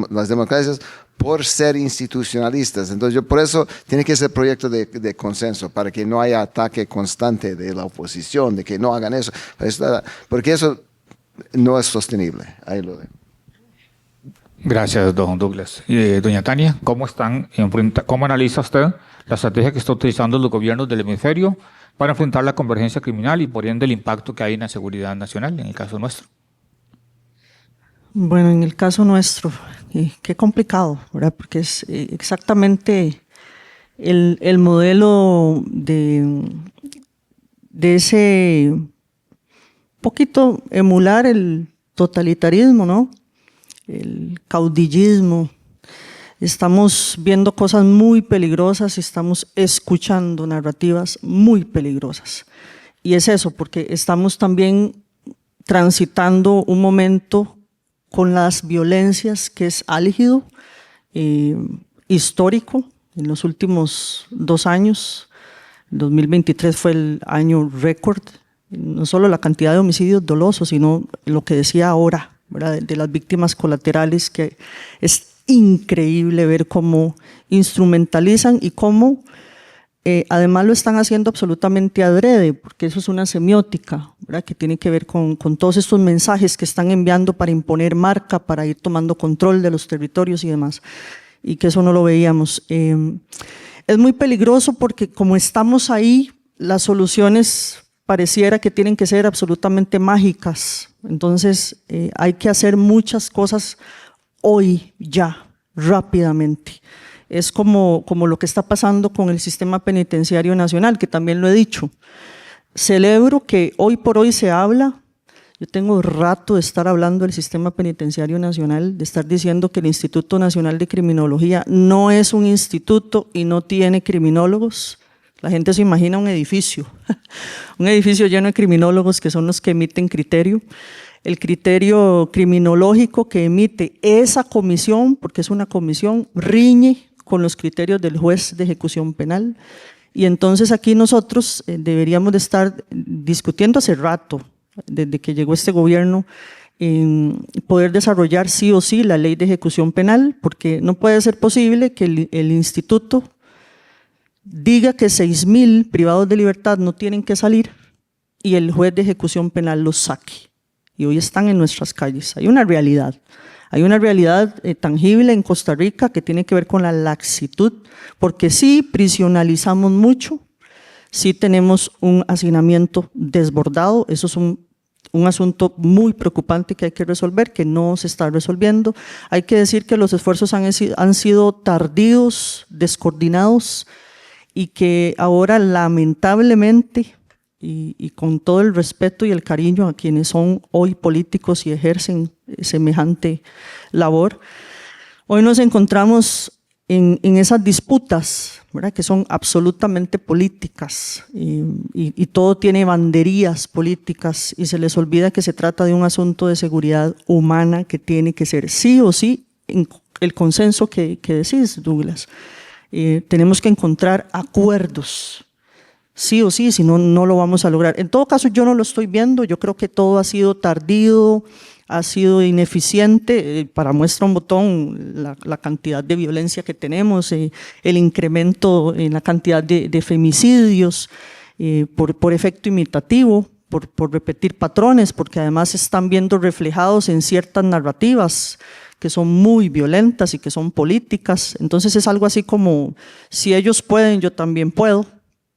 las democracias por ser institucionalistas. Entonces, por eso tiene que ser proyecto de consenso, para que no haya ataque constante de la oposición, de que no hagan eso. Porque eso no es sostenible. Ahí lo dejo. Gracias, don Douglas. Doña Tania, ¿cómo analiza usted la estrategia que está utilizando los gobiernos del hemisferio para enfrentar la convergencia criminal y por ende el impacto que hay en la seguridad nacional, en el caso nuestro? Bueno, en el caso nuestro, qué complicado, ¿verdad? Porque es exactamente el modelo de ese poquito emular el totalitarismo, ¿no? El caudillismo. Estamos viendo cosas muy peligrosas y estamos escuchando narrativas muy peligrosas. Y es eso, porque estamos también transitando un momento con las violencias que es álgido, histórico. En los últimos 2 años, 2023 fue el año récord, no solo la cantidad de homicidios dolosos, sino lo que decía ahora, ¿verdad? De las víctimas colaterales, que es increíble ver cómo instrumentalizan y cómo además lo están haciendo absolutamente adrede, porque eso es una semiótica, ¿verdad? Que tiene que ver con todos estos mensajes que están enviando para imponer marca, para ir tomando control de los territorios y demás, y que eso no lo veíamos. Es muy peligroso porque como estamos ahí, las soluciones pareciera que tienen que ser absolutamente mágicas. Entonces hay que hacer muchas cosas hoy, ya, rápidamente. Es como lo que está pasando con el sistema penitenciario nacional, que también lo he dicho. Celebro que hoy por hoy se habla, yo tengo rato de estar hablando del sistema penitenciario nacional, de estar diciendo que el Instituto Nacional de Criminología no es un instituto y no tiene criminólogos. La gente se imagina un edificio lleno de criminólogos que son los que emiten criterio. El criterio criminológico que emite esa comisión, porque es una comisión, riñe con los criterios del juez de ejecución penal. Y entonces aquí nosotros deberíamos de estar discutiendo hace rato, desde que llegó este gobierno, poder desarrollar sí o sí la ley de ejecución penal, porque no puede ser posible que el instituto diga que 6.000 privados de libertad no tienen que salir y el juez de ejecución penal los saque. Y hoy están en nuestras calles. Hay una realidad tangible en Costa Rica que tiene que ver con la laxitud, porque sí prisionalizamos mucho, sí tenemos un hacinamiento desbordado, eso es un asunto muy preocupante que hay que resolver, que no se está resolviendo. Hay que decir que los esfuerzos han sido tardíos, descoordinados, y que ahora lamentablemente, y con todo el respeto y el cariño a quienes son hoy políticos y ejercen semejante labor, hoy nos encontramos en esas disputas, ¿verdad?, que son absolutamente políticas y todo tiene banderías políticas y se les olvida que se trata de un asunto de seguridad humana que tiene que ser sí o sí en el consenso que decís, Douglas. Tenemos que encontrar acuerdos, sí o sí, si no, no lo vamos a lograr. En todo caso, yo no lo estoy viendo, yo creo que todo ha sido tardío, ha sido ineficiente. Para muestra un botón la cantidad de violencia que tenemos, el incremento en la cantidad de femicidios por efecto imitativo, por repetir patrones, porque además se están viendo reflejados en ciertas narrativas que son muy violentas y que son políticas. Entonces es algo así como, si ellos pueden, yo también puedo,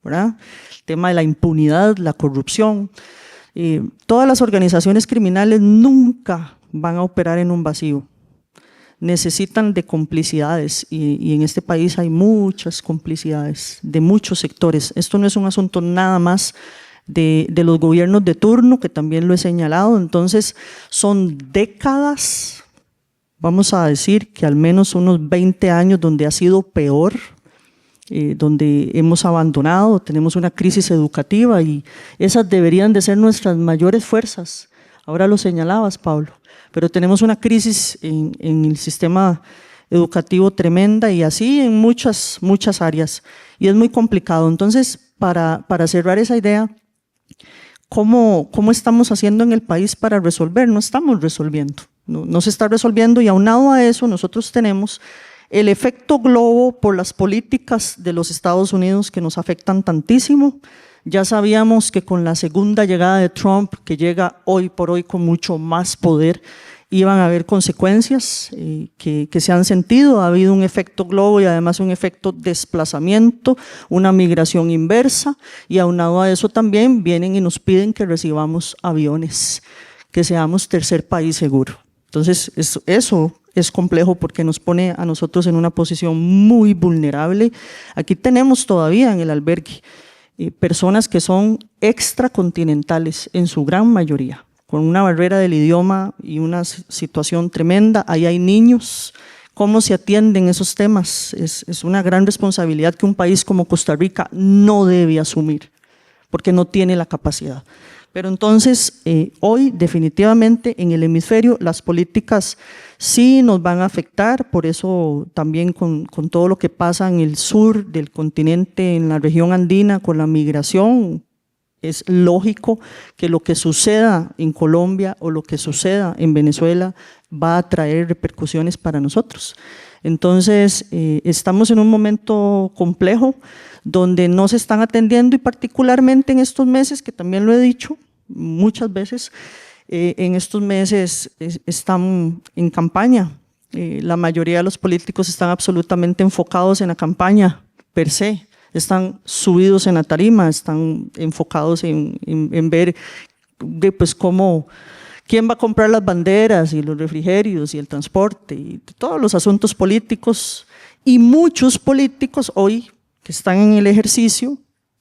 ¿verdad? El tema de la impunidad, la corrupción. Todas las organizaciones criminales nunca van a operar en un vacío. Necesitan de complicidades y en este país hay muchas complicidades de muchos sectores. Esto no es un asunto nada más de los gobiernos de turno, que también lo he señalado. Entonces son décadas, vamos a decir que al menos unos 20 años donde ha sido peor, donde hemos abandonado, tenemos una crisis educativa y esas deberían de ser nuestras mayores fuerzas. Ahora lo señalabas, Pablo, pero tenemos una crisis en el sistema educativo tremenda y así en muchas áreas y es muy complicado. Entonces, para cerrar esa idea, ¿cómo estamos haciendo en el país para resolver? No estamos resolviendo. No se está resolviendo y aunado a eso nosotros tenemos el efecto globo por las políticas de los Estados Unidos que nos afectan tantísimo. Ya sabíamos que con la segunda llegada de Trump, que llega hoy por hoy con mucho más poder, iban a haber consecuencias que se han sentido. Ha habido un efecto globo y además un efecto desplazamiento, una migración inversa y aunado a eso también vienen y nos piden que recibamos aviones, que seamos tercer país seguro. Entonces, eso es complejo porque nos pone a nosotros en una posición muy vulnerable. Aquí tenemos todavía en el albergue personas que son extracontinentales en su gran mayoría, con una barrera del idioma y una situación tremenda. Ahí hay niños. ¿Cómo se atienden esos temas? Es una gran responsabilidad que un país como Costa Rica no debe asumir, porque no tiene la capacidad. Pero entonces, hoy definitivamente en el hemisferio las políticas sí nos van a afectar, por eso también con todo lo que pasa en el sur del continente, en la región andina, con la migración, es lógico que lo que suceda en Colombia o lo que suceda en Venezuela va a traer repercusiones para nosotros. Entonces, estamos en un momento complejo donde no se están atendiendo y particularmente en estos meses, que también lo he dicho muchas veces, en estos meses están en campaña. La mayoría de los políticos están absolutamente enfocados en la campaña per se, están subidos en la tarima, están enfocados en ver pues quién va a comprar las banderas y los refrigerios y el transporte y todos los asuntos políticos. Y muchos políticos hoy que están en el ejercicio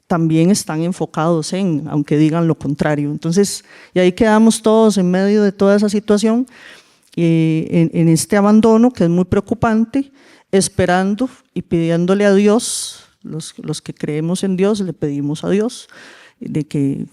también están enfocados aunque digan lo contrario. Entonces, y ahí quedamos todos en medio de toda esa situación, en este abandono que es muy preocupante, esperando y pidiéndole a Dios, los que creemos en Dios, le pedimos a Dios de que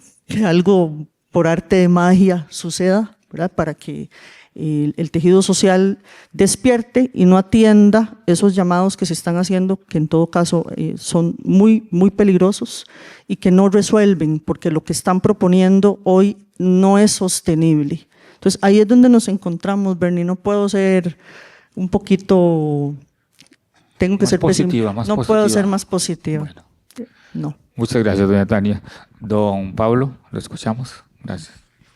algo por arte de magia suceda, ¿verdad?, para que el tejido social despierte y no atienda esos llamados que se están haciendo, que en todo caso son muy, muy peligrosos y que no resuelven, porque lo que están proponiendo hoy no es sostenible. Entonces ahí es donde nos encontramos, Bernie. No puedo ser un poquito, tengo que Más ser positiva, pesimista. más No positiva. puedo ser más positiva. Bueno. No. Muchas gracias, doña Tania. Don Pablo, lo escuchamos. Gracias.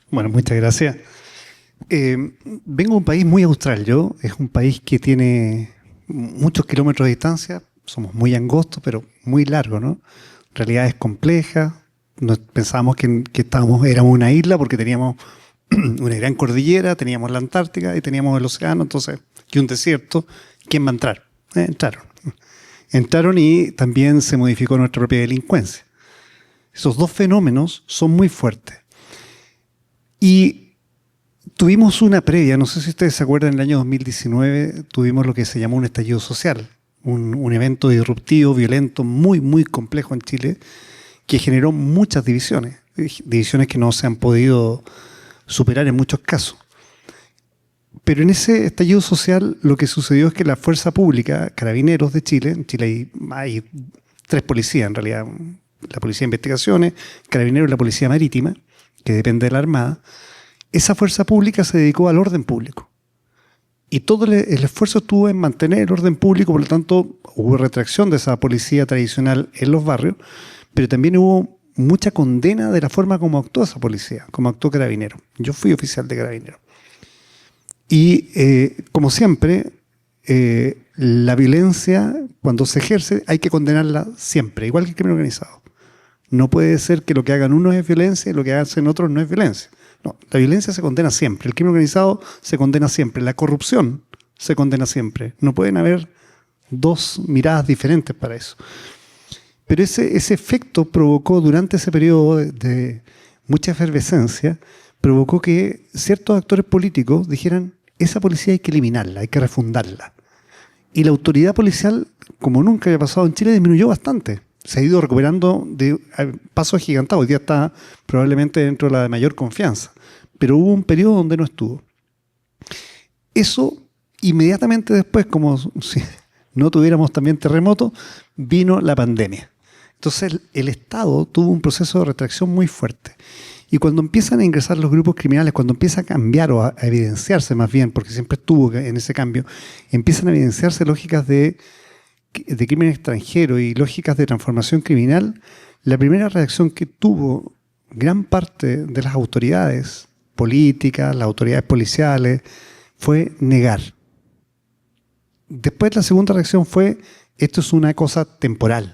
Bueno, muchas gracias. Vengo de un país muy austral. Es un país que tiene muchos kilómetros de distancia. Somos muy angostos, pero muy largos, ¿no? Realidades complejas. Pensábamos que éramos una isla porque teníamos una gran cordillera, teníamos la Antártica y teníamos el océano, entonces, y un desierto. ¿Quién va a entrar? Entraron y también se modificó nuestra propia delincuencia. Esos dos fenómenos son muy fuertes. Y tuvimos una previa, no sé si ustedes se acuerdan, en el año 2019 tuvimos lo que se llamó un estallido social, un evento disruptivo, violento, muy, muy complejo en Chile, que generó muchas divisiones que no se han podido superar en muchos casos. Pero en ese estallido social lo que sucedió es que la fuerza pública, Carabineros de Chile, en Chile hay 3 policías en realidad, la Policía de Investigaciones, Carabineros y la Policía Marítima, que depende de la Armada, esa fuerza pública se dedicó al orden público. Y todo el esfuerzo estuvo en mantener el orden público, por lo tanto hubo retracción de esa policía tradicional en los barrios, pero también hubo mucha condena de la forma como actuó esa policía, como actuó Carabineros. Yo fui oficial de Carabineros. Y como siempre, la violencia, cuando se ejerce, hay que condenarla siempre, igual que el crimen organizado. No puede ser que lo que hagan unos es violencia y lo que hacen otros no es violencia. No, la violencia se condena siempre, el crimen organizado se condena siempre, la corrupción se condena siempre. No pueden haber dos miradas diferentes para eso. Pero ese efecto provocó, durante ese periodo de mucha efervescencia, provocó que ciertos actores políticos dijeran: esa policía hay que eliminarla, hay que refundarla. Y la autoridad policial, como nunca había pasado en Chile, disminuyó bastante. Se ha ido recuperando de pasos agigantados. Hoy día está probablemente dentro de la de mayor confianza. Pero hubo un periodo donde no estuvo. Eso, inmediatamente después, como si no tuviéramos también terremoto, vino la pandemia. Entonces el Estado tuvo un proceso de retracción muy fuerte. Y cuando empiezan a ingresar los grupos criminales, cuando empieza a cambiar o a evidenciarse más bien, porque siempre estuvo en ese cambio, empiezan a evidenciarse lógicas de crimen extranjero y lógicas de transformación criminal, la primera reacción que tuvo gran parte de las autoridades políticas, las autoridades policiales, fue negar. Después la segunda reacción fue: esto es una cosa temporal.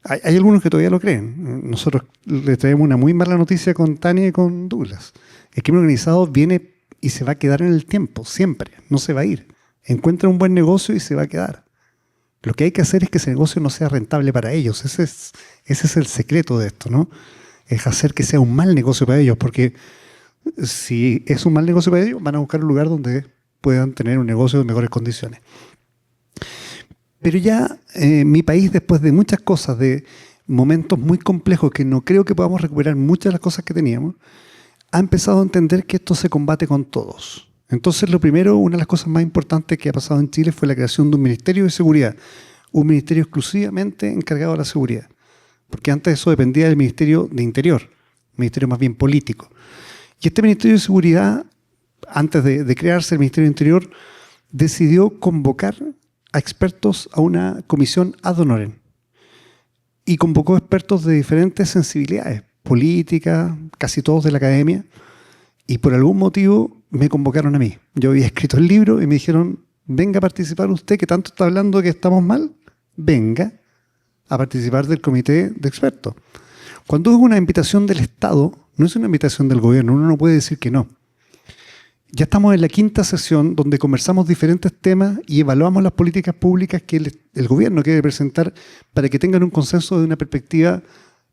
Hay algunos que todavía lo creen. Nosotros le traemos una muy mala noticia con Tania y con Douglas. El crimen organizado viene y se va a quedar en el tiempo, siempre, no se va a ir. Encuentra un buen negocio y se va a quedar. Lo que hay que hacer es que ese negocio no sea rentable para ellos. Ese es el secreto de esto, ¿no? Es hacer que sea un mal negocio para ellos, porque si es un mal negocio para ellos, van a buscar un lugar donde puedan tener un negocio de mejores condiciones. Pero ya mi país, después de muchas cosas, de momentos muy complejos que no creo que podamos recuperar muchas de las cosas que teníamos, ha empezado a entender que esto se combate con todos. Entonces, lo primero, una de las cosas más importantes que ha pasado en Chile fue la creación de un Ministerio de Seguridad, un ministerio exclusivamente encargado de la seguridad, porque antes eso dependía del Ministerio de Interior, un ministerio más bien político. Y este Ministerio de Seguridad, antes de crearse el Ministerio de Interior, decidió convocar a expertos a una comisión ad honorem y convocó expertos de diferentes sensibilidades, políticas, casi todos de la academia, y por algún motivo me convocaron a mí. Yo había escrito el libro y me dijeron: venga a participar usted, que tanto está hablando que estamos mal, venga a participar del comité de expertos. Cuando es una invitación del Estado, no es una invitación del gobierno, uno no puede decir que no. Ya estamos en la 5ª sesión donde conversamos diferentes temas y evaluamos las políticas públicas que el gobierno quiere presentar para que tengan un consenso de una perspectiva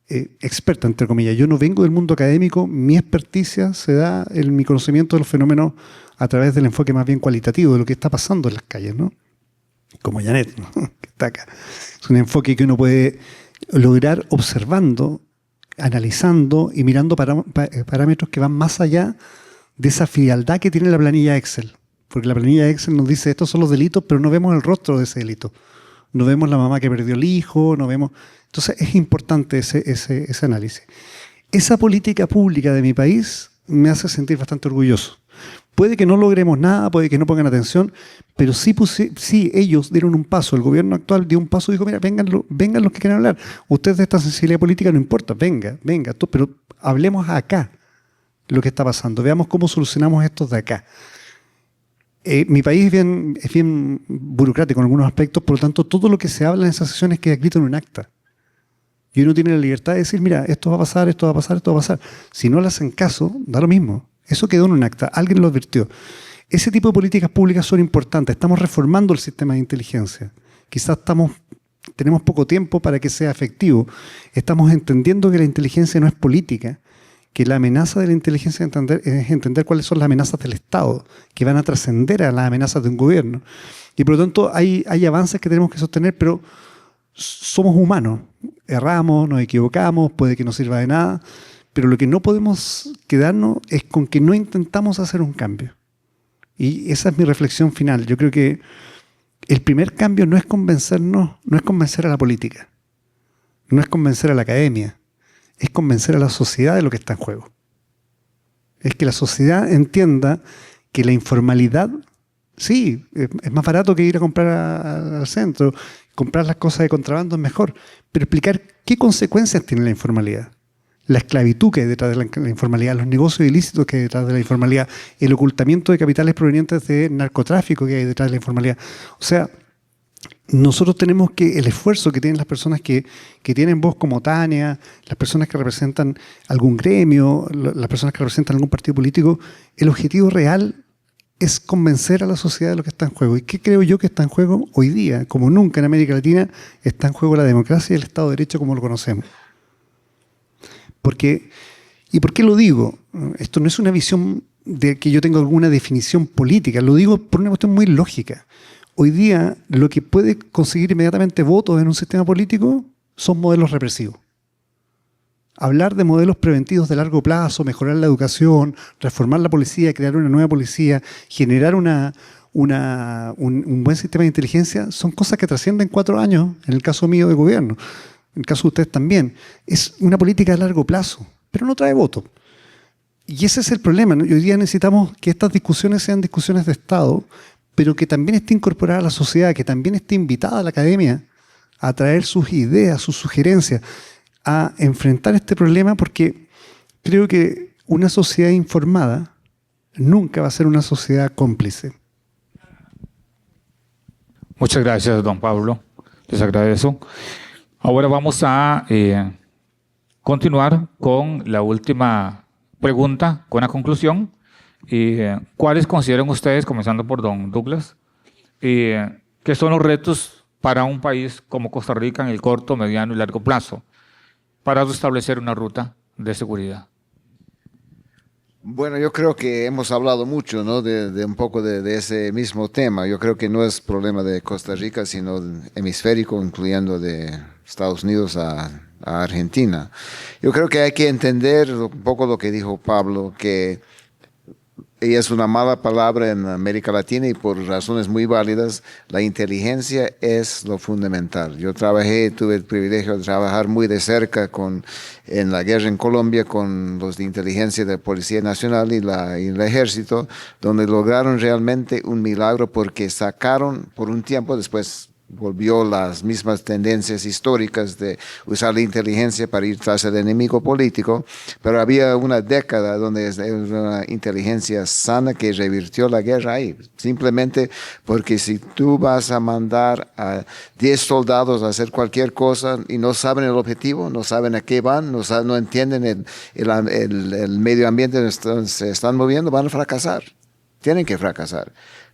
experta, entre comillas. Yo no vengo del mundo académico, mi experticia se da en mi conocimiento de los fenómenos a través del enfoque más bien cualitativo de lo que está pasando en las calles, ¿no? Como Janet, ¿no? Que está acá. Es un enfoque que uno puede lograr observando, analizando y mirando parámetros que van más allá de esa frialdad que tiene la planilla Excel. Porque la planilla Excel nos dice: estos son los delitos, pero no vemos el rostro de ese delito. No vemos la mamá que perdió el hijo, no vemos... Entonces es importante ese análisis. Esa política pública de mi país me hace sentir bastante orgulloso. Puede que no logremos nada, puede que no pongan atención, pero sí ellos dieron un paso. El gobierno actual dio un paso y dijo, mira, vengan los que quieran hablar. Ustedes de esta sensibilidad política no importa, venga, pero hablemos acá lo que está pasando. Veamos cómo solucionamos esto de acá. Mi país es bien burocrático en algunos aspectos, por lo tanto, todo lo que se habla en esas sesiones queda escrito en un acta. Y uno tiene la libertad de decir, mira, esto va a pasar, esto va a pasar, esto va a pasar. Si no le hacen caso, da lo mismo. Eso quedó en un acta, alguien lo advirtió. Ese tipo de políticas públicas son importantes. Estamos reformando el sistema de inteligencia. Quizás tenemos poco tiempo para que sea efectivo. Estamos entendiendo que la inteligencia no es política, que la amenaza de la inteligencia es entender cuáles son las amenazas del Estado, que van a trascender a las amenazas de un gobierno. Y por lo tanto hay avances que tenemos que sostener, pero somos humanos. Erramos, nos equivocamos, puede que no sirva de nada, pero lo que no podemos quedarnos es con que no intentamos hacer un cambio. Y esa es mi reflexión final. Yo creo que el primer cambio no es convencernos, no es convencer a la política, no es convencer a la academia, es convencer a la sociedad de lo que está en juego. Es que la sociedad entienda que la informalidad, sí, es más barato que ir a comprar al centro, comprar las cosas de contrabando es mejor, pero explicar qué consecuencias tiene la informalidad. La esclavitud que hay detrás de la informalidad, los negocios ilícitos que hay detrás de la informalidad, el ocultamiento de capitales provenientes de narcotráfico que hay detrás de la informalidad. O sea, nosotros tenemos que, el esfuerzo que tienen las personas que tienen voz como Tania, las personas que representan algún gremio, las personas que representan algún partido político, el objetivo real es convencer a la sociedad de lo que está en juego. ¿Y qué creo yo que está en juego hoy día? Como nunca en América Latina, está en juego la democracia y el Estado de Derecho como lo conocemos. ¿Y por qué lo digo? Esto no es una visión de que yo tenga alguna definición política, lo digo por una cuestión muy lógica. Hoy día lo que puede conseguir inmediatamente votos en un sistema político son modelos represivos. Hablar de modelos preventivos de largo plazo, mejorar la educación, reformar la policía, crear una nueva policía, generar un buen sistema de inteligencia, son cosas que trascienden 4 años, en el caso mío de gobierno. En el caso de ustedes también, es una política de largo plazo, pero no trae votos. Y ese es el problema, ¿no? Y hoy día necesitamos que estas discusiones sean discusiones de Estado, pero que también esté incorporada a la sociedad, que también esté invitada a la academia a traer sus ideas, sus sugerencias, a enfrentar este problema, porque creo que una sociedad informada nunca va a ser una sociedad cómplice. Muchas gracias, don Pablo. Les agradezco. Ahora vamos a continuar con la última pregunta, con la conclusión. ¿Cuáles consideran ustedes, comenzando por don Douglas, que son los retos para un país como Costa Rica en el corto, mediano y largo plazo para establecer una ruta de seguridad? Bueno, yo creo que hemos hablado mucho, ¿no? de un poco de ese mismo tema. Yo creo que no es problema de Costa Rica, sino hemisférico, incluyendo de Estados Unidos a Argentina. Yo creo que hay que entender un poco lo que dijo Pablo, que es una mala palabra en América Latina y por razones muy válidas, la inteligencia es lo fundamental. Yo tuve el privilegio de trabajar muy de cerca en la guerra en Colombia con los de inteligencia de Policía Nacional y el Ejército, donde lograron realmente un milagro porque sacaron por un tiempo, después volvió las mismas tendencias históricas de usar la inteligencia para ir tras el enemigo político, pero había una década donde es una inteligencia sana que revirtió la guerra ahí, simplemente porque si tú vas a mandar a 10 soldados a hacer cualquier cosa y no saben el objetivo, no saben a qué van, no entienden el medio ambiente donde se están moviendo, van a fracasar, tienen que fracasar.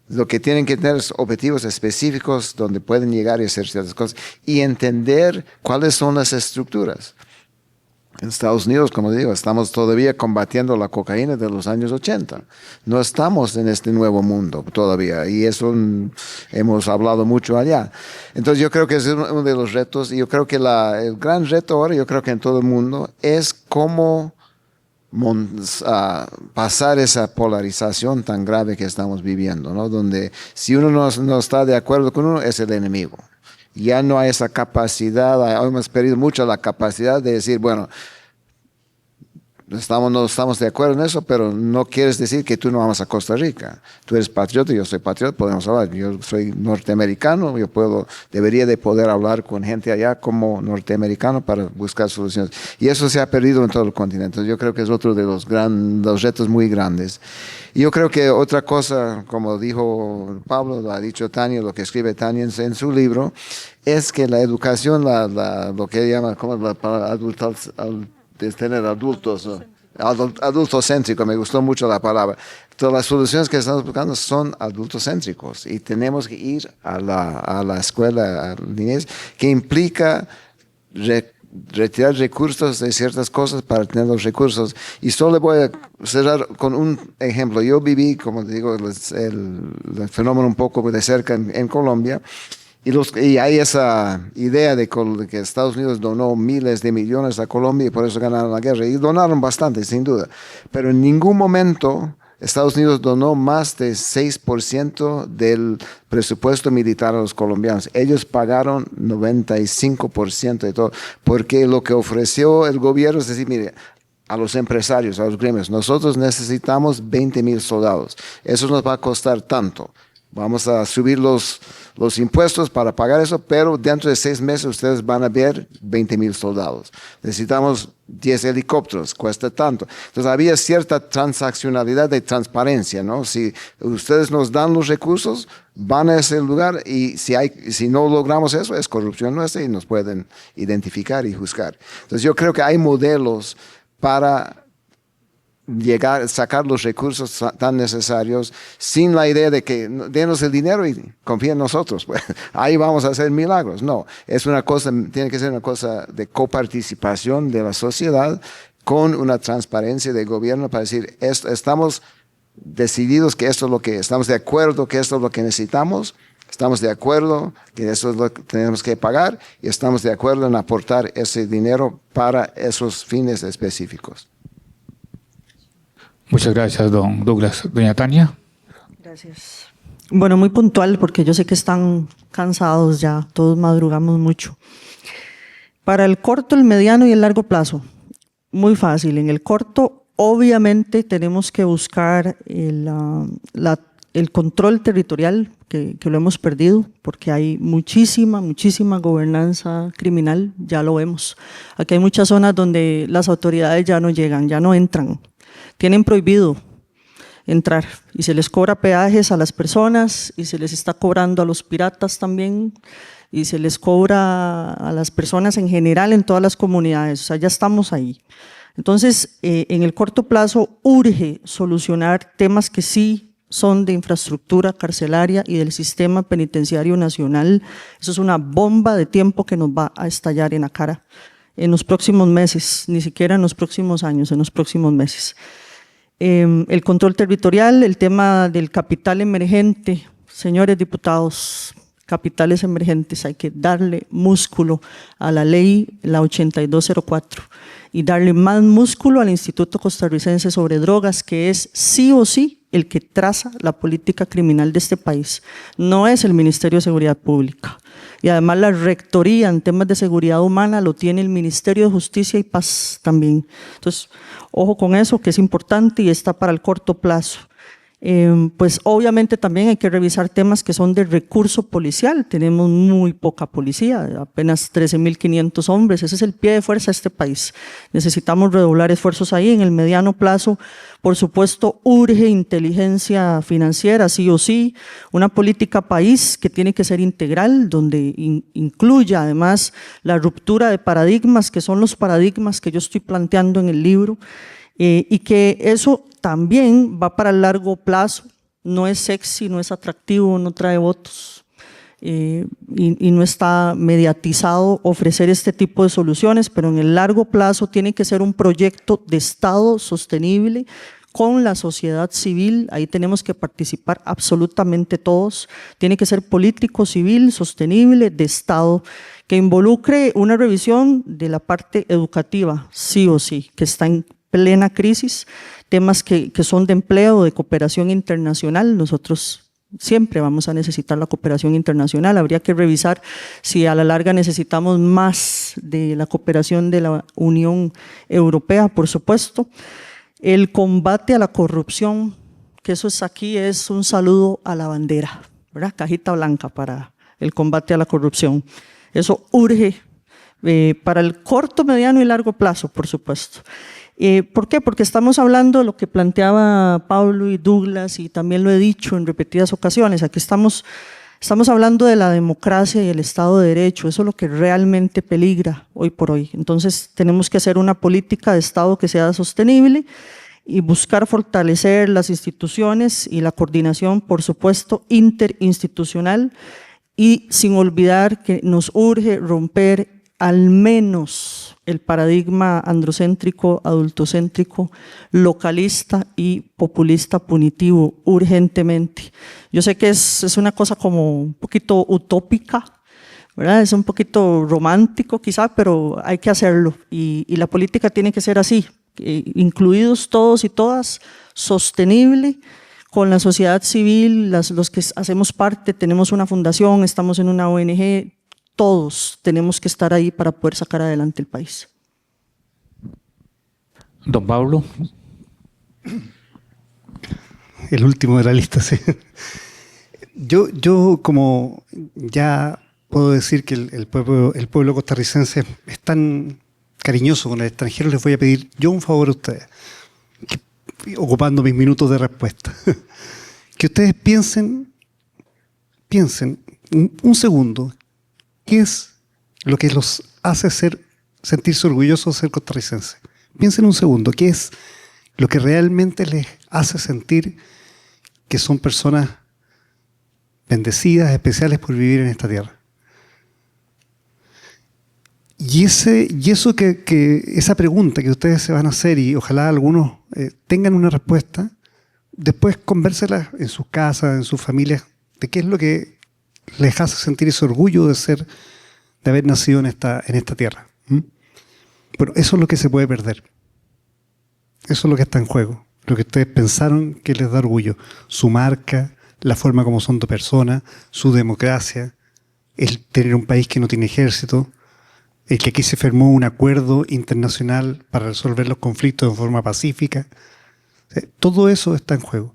Lo que tienen que tener es objetivos específicos donde pueden llegar y hacer ciertas cosas y entender cuáles son las estructuras. En Estados Unidos, como digo, estamos todavía combatiendo la cocaína de los años 80. No estamos en este nuevo mundo todavía y eso hemos hablado mucho allá. Entonces yo creo que es uno de los retos y yo creo que el gran reto ahora, yo creo que en todo el mundo, es cómo pasar esa polarización tan grave que estamos viviendo, ¿no? Donde si uno no está de acuerdo con uno, es el enemigo. Ya no hay esa capacidad, hemos perdido mucho la capacidad de decir, bueno, no estamos de acuerdo en eso, pero no quieres decir que tú no amas a Costa Rica. Tú eres patriota, yo soy patriota, podemos hablar. Yo soy norteamericano, debería de poder hablar con gente allá como norteamericano para buscar soluciones. Y eso se ha perdido en todo el continente. Yo creo que es otro de los retos muy grandes. Y yo creo que otra cosa, como dijo Pablo, lo ha dicho Tania, lo que escribe Tania en su libro, es que la educación, lo que llama, ¿cómo para tener adultos, ¿no? Adultocéntrico, me gustó mucho la palabra. Todas las soluciones que estamos buscando son adultocéntricos y tenemos que ir a la escuela, a la niñez, que implica retirar recursos de ciertas cosas para tener los recursos. Y solo voy a cerrar con un ejemplo. Yo viví, como te digo, el fenómeno un poco de cerca en Colombia. Y hay esa idea de que Estados Unidos donó miles de millones a Colombia y por eso ganaron la guerra. Y donaron bastante, sin duda. Pero en ningún momento Estados Unidos donó más de 6% del presupuesto militar a los colombianos. Ellos pagaron 95% de todo. Porque lo que ofreció el gobierno es decir, mire, a los empresarios, a los gremios, nosotros necesitamos 20,000 soldados. Eso nos va a costar tanto. Vamos a subir los impuestos para pagar eso, pero dentro de 6 meses ustedes van a ver 20,000 soldados. Necesitamos 10 helicópteros, cuesta tanto. Entonces había cierta transaccionalidad de transparencia, ¿no? Si ustedes nos dan los recursos, van a ese lugar y si no logramos eso, es corrupción nuestra y nos pueden identificar y juzgar. Entonces yo creo que hay modelos para sacar los recursos tan necesarios sin la idea de que denos el dinero y confía en nosotros, pues ahí vamos a hacer milagros. No, tiene que ser una cosa de coparticipación de la sociedad con una transparencia del gobierno para decir, estamos decididos que esto es lo que, estamos de acuerdo que esto es lo que necesitamos, estamos de acuerdo que eso es lo que tenemos que pagar y estamos de acuerdo en aportar ese dinero para esos fines específicos. Muchas gracias, don Douglas. Doña Tania. Gracias. Bueno, muy puntual porque yo sé que están cansados ya, todos madrugamos mucho. Para el corto, el mediano y el largo plazo, muy fácil. En el corto, obviamente, tenemos que buscar el control territorial, que lo hemos perdido, porque hay muchísima gobernanza criminal, ya lo vemos. Aquí hay muchas zonas donde las autoridades ya no llegan, ya no entran. Tienen prohibido entrar y se les cobra peajes a las personas y se les está cobrando a los piratas también y se les cobra a las personas en general en todas las comunidades, o sea, ya estamos ahí. Entonces, en el corto plazo urge solucionar temas que sí son de infraestructura carcelaria y del sistema penitenciario nacional. Eso es una bomba de tiempo que nos va a estallar en la cara en los próximos meses, ni siquiera en los próximos años, en los próximos meses. El control territorial, el tema del capital emergente, señores diputados, capitales emergentes, hay que darle músculo a la ley, la 8204, y darle más músculo al Instituto Costarricense sobre Drogas, que es sí o sí el que traza la política criminal de este país, no es el Ministerio de Seguridad Pública. Y además la rectoría en temas de seguridad humana lo tiene el Ministerio de Justicia y Paz también. Entonces, ojo con eso, que es importante y está para el corto plazo. Pues obviamente también hay que revisar temas que son de recurso policial. Tenemos muy poca policía, apenas 13,500 hombres. Ese es el pie de fuerza de este país. Necesitamos redoblar esfuerzos ahí. En el mediano plazo, por supuesto, urge inteligencia financiera, sí o sí. Una política país que tiene que ser integral, donde incluya además la ruptura de paradigmas, que son los paradigmas que yo estoy planteando en el libro. Y que eso también va para el largo plazo, no es sexy, no es atractivo, no trae votos y no está mediatizado ofrecer este tipo de soluciones, pero en el largo plazo tiene que ser un proyecto de Estado sostenible con la sociedad civil, ahí tenemos que participar absolutamente todos, tiene que ser político, civil, sostenible, de Estado, que involucre una revisión de la parte educativa, sí o sí, que está en plena crisis, temas que son de empleo, de cooperación internacional. Nosotros Siempre vamos a necesitar la cooperación internacional. Habría que revisar si a la larga necesitamos más de la cooperación de la Unión Europea, por supuesto. El combate a la corrupción, que eso aquí es un saludo a la bandera, ¿verdad? Cajita blanca para el combate a la corrupción. Eso urge para el corto, mediano y largo plazo, por supuesto. ¿Por qué? Porque estamos hablando de lo que planteaba Pablo y Douglas, y también lo he dicho en repetidas ocasiones. Aquí estamos hablando de la democracia y el Estado de Derecho. Eso es lo que realmente peligra hoy por hoy. Entonces tenemos que hacer una política de Estado que sea sostenible y buscar fortalecer las instituciones y la coordinación, por supuesto, interinstitucional, y sin olvidar que nos urge romper al menos el paradigma androcéntrico, adultocéntrico, localista y populista punitivo, urgentemente. Yo sé que es una cosa como un poquito utópica, ¿verdad? Es un poquito romántico quizá, pero hay que hacerlo, y la política tiene que ser así, incluidos todos y todas, sostenible, con la sociedad civil, los que hacemos parte, tenemos una fundación, estamos en una ONG, todos tenemos que estar ahí para poder sacar adelante el país. Don Pablo. El último de la lista, sí. Yo como ya puedo decir que el pueblo costarricense es tan cariñoso con el extranjero, les voy a pedir yo un favor a ustedes, ocupando mis minutos de respuesta. Que ustedes piensen un segundo, ¿qué es lo que los hace sentirse orgullosos de ser costarricenses? Piensen un segundo, ¿qué es lo que realmente les hace sentir que son personas bendecidas, especiales por vivir en esta tierra? Y esa pregunta que ustedes se van a hacer, y ojalá algunos tengan una respuesta, después convérsela en sus casas, en sus familias, de qué es lo que les hace sentir ese orgullo de haber nacido en esta tierra. Bueno, eso es lo que se puede perder. Eso es lo que está en juego. Lo que ustedes pensaron que les da orgullo. Su marca, la forma como son de personas, su democracia, el tener un país que no tiene ejército, el que aquí se firmó un acuerdo internacional para resolver los conflictos de forma pacífica. Todo eso está en juego.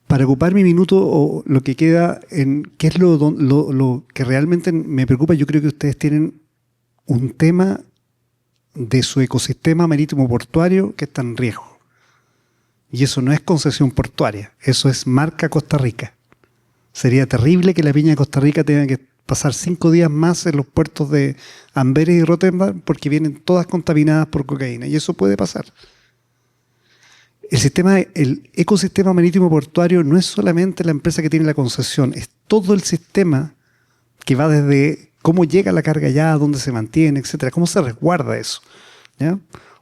Para ocupar mi minuto, o lo que queda en qué es lo que realmente me preocupa, yo creo que ustedes tienen un tema de su ecosistema marítimo portuario que está en riesgo. Y eso no es concesión portuaria, eso es marca Costa Rica. Sería terrible que la Peña de Costa Rica tenga que pasar 5 días más en los puertos de Amberes y Rotterdam porque vienen todas contaminadas por cocaína, y eso puede pasar. El ecosistema marítimo portuario no es solamente la empresa que tiene la concesión, es todo el sistema que va desde cómo llega la carga allá, dónde se mantiene, etcétera, cómo se resguarda eso, ¿ya?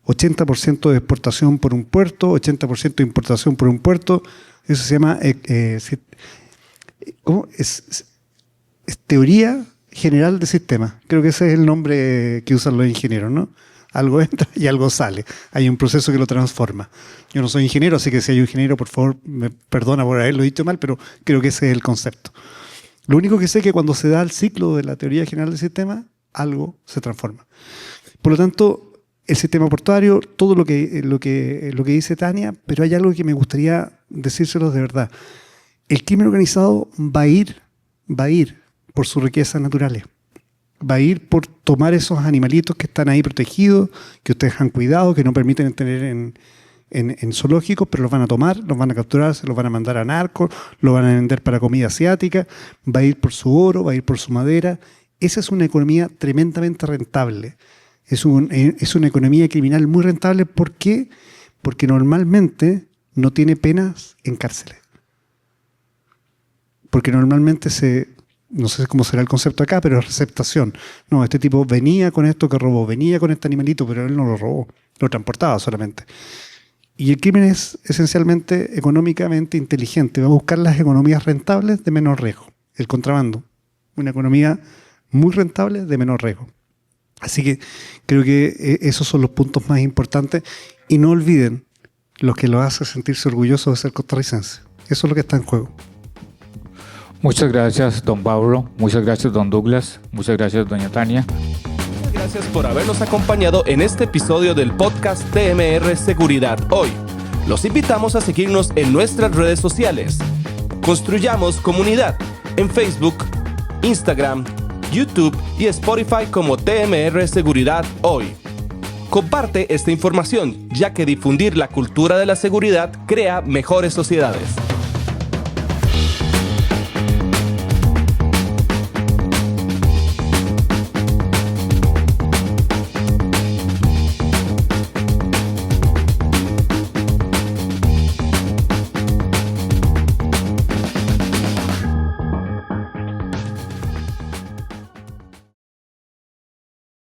80% de exportación por un puerto, 80% de importación por un puerto, eso se llama ¿cómo? Es teoría general de sistemas. Creo que ese es el nombre que usan los ingenieros, ¿no? Algo entra y algo sale. Hay un proceso que lo transforma. Yo no soy ingeniero, así que si hay un ingeniero, por favor, me perdona por haberlo dicho mal, pero creo que ese es el concepto. Lo único que sé es que cuando se da el ciclo de la teoría general del sistema, algo se transforma. Por lo tanto, el sistema portuario, todo lo que dice Tania, pero hay algo que me gustaría decírselos de verdad. El crimen organizado va a ir por sus riquezas naturales. Va a ir por tomar esos animalitos que están ahí protegidos, que ustedes han cuidado, que no permiten tener en zoológicos, pero los van a tomar, los van a capturar, se los van a mandar a narcos, los van a vender para comida asiática, va a ir por su oro, va a ir por su madera. Esa es una economía tremendamente rentable. Es una economía criminal muy rentable. ¿Por qué? Porque normalmente no tiene penas en cárceles. Porque normalmente no sé cómo será el concepto acá, pero es receptación. No, este tipo venía con esto que robó, venía con este animalito, pero él no lo robó, lo transportaba solamente. Y el crimen es esencialmente económicamente inteligente, va a buscar las economías rentables de menor riesgo. El contrabando, una economía muy rentable de menor riesgo. Así que creo que esos son los puntos más importantes, y no olviden lo que los hace sentirse orgullosos de ser costarricenses. Eso es lo que está en juego. Muchas gracias, don Pablo. Muchas gracias, don Douglas. Muchas gracias, doña Tania. Muchas gracias por habernos acompañado en este episodio del podcast TMR Seguridad Hoy. Los invitamos a seguirnos en nuestras redes sociales. Construyamos comunidad en Facebook, Instagram, YouTube y Spotify como TMR Seguridad Hoy. Comparte esta información, ya que difundir la cultura de la seguridad crea mejores sociedades.